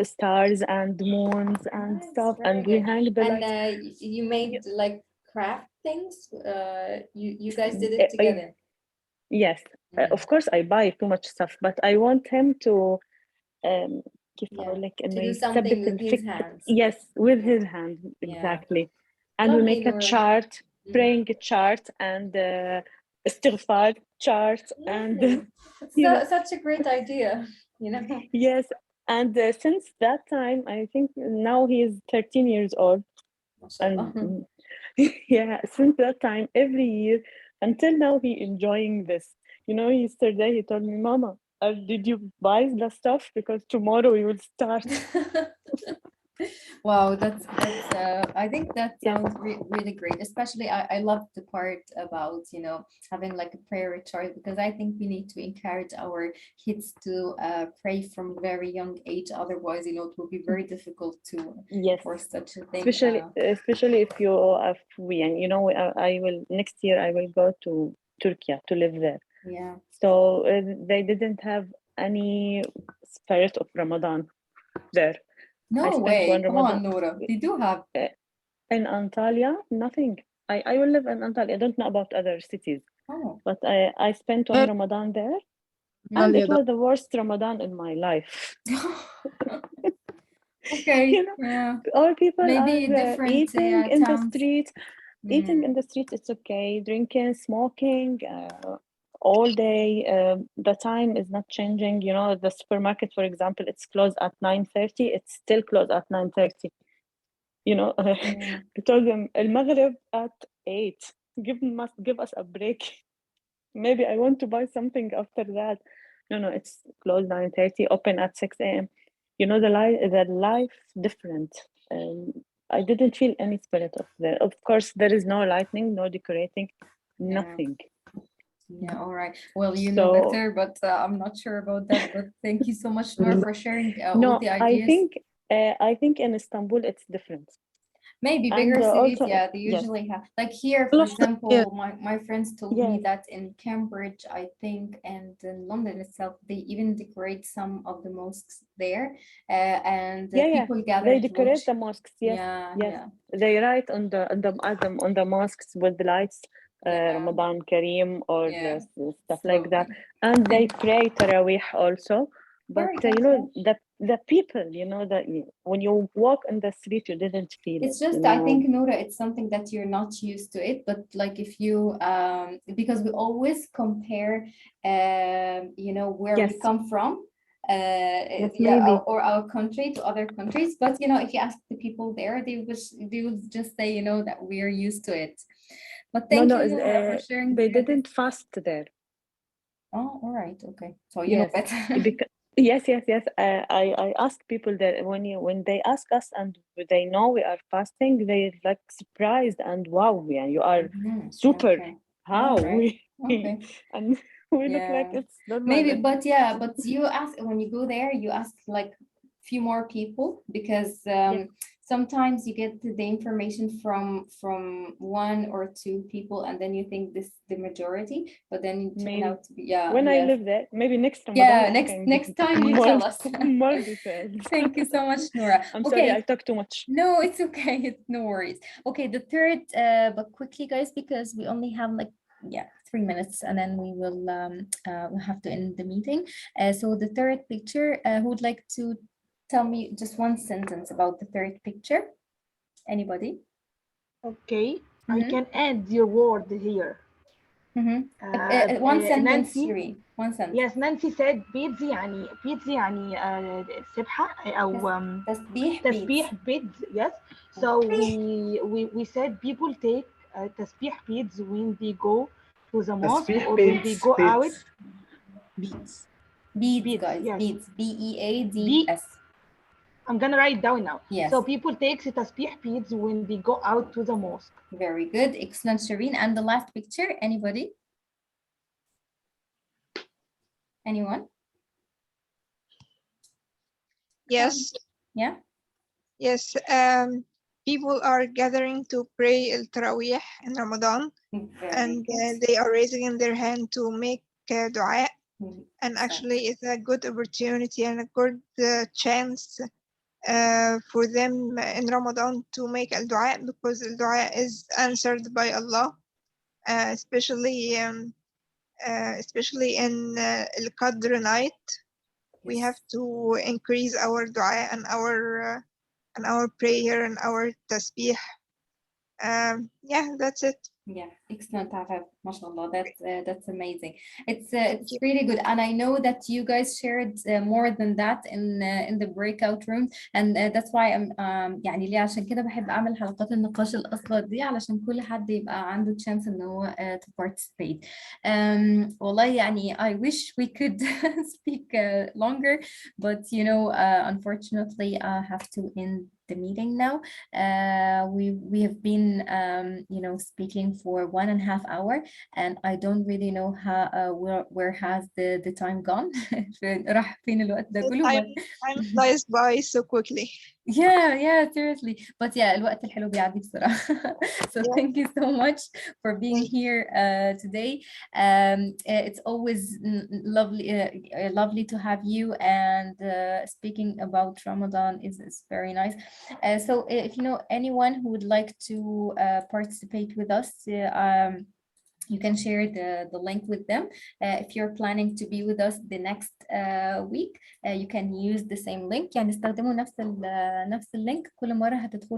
Speaker 11: stars and moons and stuff, and we hang the lights.
Speaker 1: And you made like craft things. You guys did it together.
Speaker 11: Yes, of course I buy too much stuff, but I want him to كيف أقول لك إنه
Speaker 1: do something with his
Speaker 11: يثبت
Speaker 1: hands.
Speaker 11: Yes, with his hand, exactly. And we make a chart, praying chart, and istighfar chart, and
Speaker 1: Such a great idea, you know.
Speaker 11: Yes, and since that time, I think now he is 13 years old, and yeah, since that time, every year until now, he enjoying this. You know, yesterday he told me, "Mama, did you buy the stuff? Because tomorrow we will start."
Speaker 1: Wow, that's I think that sounds really great. Especially I love the part about, you know, having like a prayer chart, because I think we need to encourage our kids to pray from very young age. Otherwise, you know, it will be very difficult to for such a thing.
Speaker 11: Especially if we, and you know, I will next year I will go to Turkey to live there.
Speaker 1: Yeah.
Speaker 11: So they didn't have any spirit of Ramadan there.
Speaker 1: No way. Come on, Nora. They do have.
Speaker 11: In Antalya, nothing. I will live in Antalya. I don't know about other cities.
Speaker 1: Oh.
Speaker 11: But I spent one Ramadan there. And it was the worst Ramadan in my life.
Speaker 1: Okay.
Speaker 11: You know,
Speaker 1: yeah.
Speaker 11: All people
Speaker 1: Maybe
Speaker 11: are
Speaker 1: different
Speaker 11: eating in the
Speaker 1: towns.
Speaker 11: street. Eating in the street, it's okay. Drinking, smoking, all day. The time is not changing. You know, the supermarket, for example, it's closed at 9:30. It's still closed at 9:30. You know, I told them Al-Maghrib at 8. Give us a break. Maybe I want to buy something after that. No, it's closed 9:30, open at 6 a.m. You know, the life different. I didn't feel any spirit of there. Of course, there is no lighting, no decorating, nothing.
Speaker 1: Yeah, all right. Well, you know better, but I'm not sure about that. But thank you so much, Noor, for sharing all the ideas.
Speaker 11: I think in Istanbul it's different.
Speaker 1: Maybe bigger cities, yeah, they usually have. Like here, for example, my friends told me that in Cambridge, I think, and in London itself, they even decorate some of the mosques there, and people gather.
Speaker 11: They decorate the mosques. Yes,
Speaker 1: Yeah.
Speaker 11: They write on the mosques with lights, Ramadan Kareem or stuff like that, and they pray Taraweeh also. But you know, the people, you know, that when you walk in the street, you didn't feel
Speaker 1: it's just, I think, Noura, it's something that you're not used to it, but like if you because we always compare you know, where we come from, or our country to other countries. But you know, if you ask the people there, they would just say, you know, that we are used to it. But thank you, Noura, for sharing.
Speaker 11: They didn't fast there.
Speaker 1: Oh, all right, okay, so you know better.
Speaker 11: Yes. I ask people that when they ask us and they know we are fasting, they're like surprised and wow, yeah, you are super. How?
Speaker 1: Okay.
Speaker 11: And we look like it's normal.
Speaker 1: Maybe, but you ask, when you go there, you ask like few more people, because sometimes you get the information from one or two people, and then you think this the majority, but then you turn out to be
Speaker 11: when I live there, maybe next Ramadan,
Speaker 1: next time you tell us
Speaker 11: more details.
Speaker 1: Thank you so much, Noura.
Speaker 11: I'm sorry I talk too much.
Speaker 1: No, it's okay, it's no worries. Okay, the third but quickly, guys, because we only have like 3 minutes, and then we will we'll have to end the meeting. So the third picture, who would like to tell me just one sentence about the third picture? Anybody?
Speaker 3: Okay, I can add your word here.
Speaker 1: One sentence,
Speaker 3: Nancy.
Speaker 1: Shiri. One sentence.
Speaker 3: Yes, Nancy said beads يعني سبحة أو تسبيح beads. Yes. So we said people take تسبيح beads when they go to the mosque or when they go out.
Speaker 1: Beads, guys.
Speaker 3: Yes.
Speaker 1: Beads. B-E-A-D-S.
Speaker 3: I'm gonna write it down now.
Speaker 1: Yes.
Speaker 3: So people take tasbih beads when they go out to the mosque.
Speaker 1: Very good. Excellent, Shireen. And the last picture, anybody? Anyone?
Speaker 10: Yes.
Speaker 1: Yeah?
Speaker 10: Yes. People are gathering to pray al-Tarawih in Ramadan. And they are raising their hand to make dua. And actually it's a good opportunity and a good chance for them in Ramadan to make al-dua, because al-dua is answered by Allah, especially in al-Qadr night. We have to increase our dua and our prayer and our tasbih. Yeah, that's it.
Speaker 1: Yeah, excellent, Afaf. MashaAllah, that's amazing. It's really good, and I know that you guys shared more than that in the breakout room, and that's why I'm يعني ليه عشان كده بحب أعمل حلقات النقاش الأصغر دي علشان كل حد يبقى عنده chance إن هو to participate. والله يعني I wish we could speak longer, but you know, unfortunately I have to end the meeting now. We have been you know, speaking for 1.5 hours, and I don't really know how where has the time gone. راح فين الوقت ده كله.
Speaker 10: Time flies by so quickly.
Speaker 1: Yeah, seriously. But yeah, الوقت الحلو بيعدي بسرعة. So thank you so much for being here today. It's always lovely to have you, and speaking about Ramadan is very nice. So if you know anyone who would like to participate with us, you can share the link with them. If you're planning to be with us the next week, you can use the same link. يعني استخدموا نفس اللينك كل مرة هتدخلوا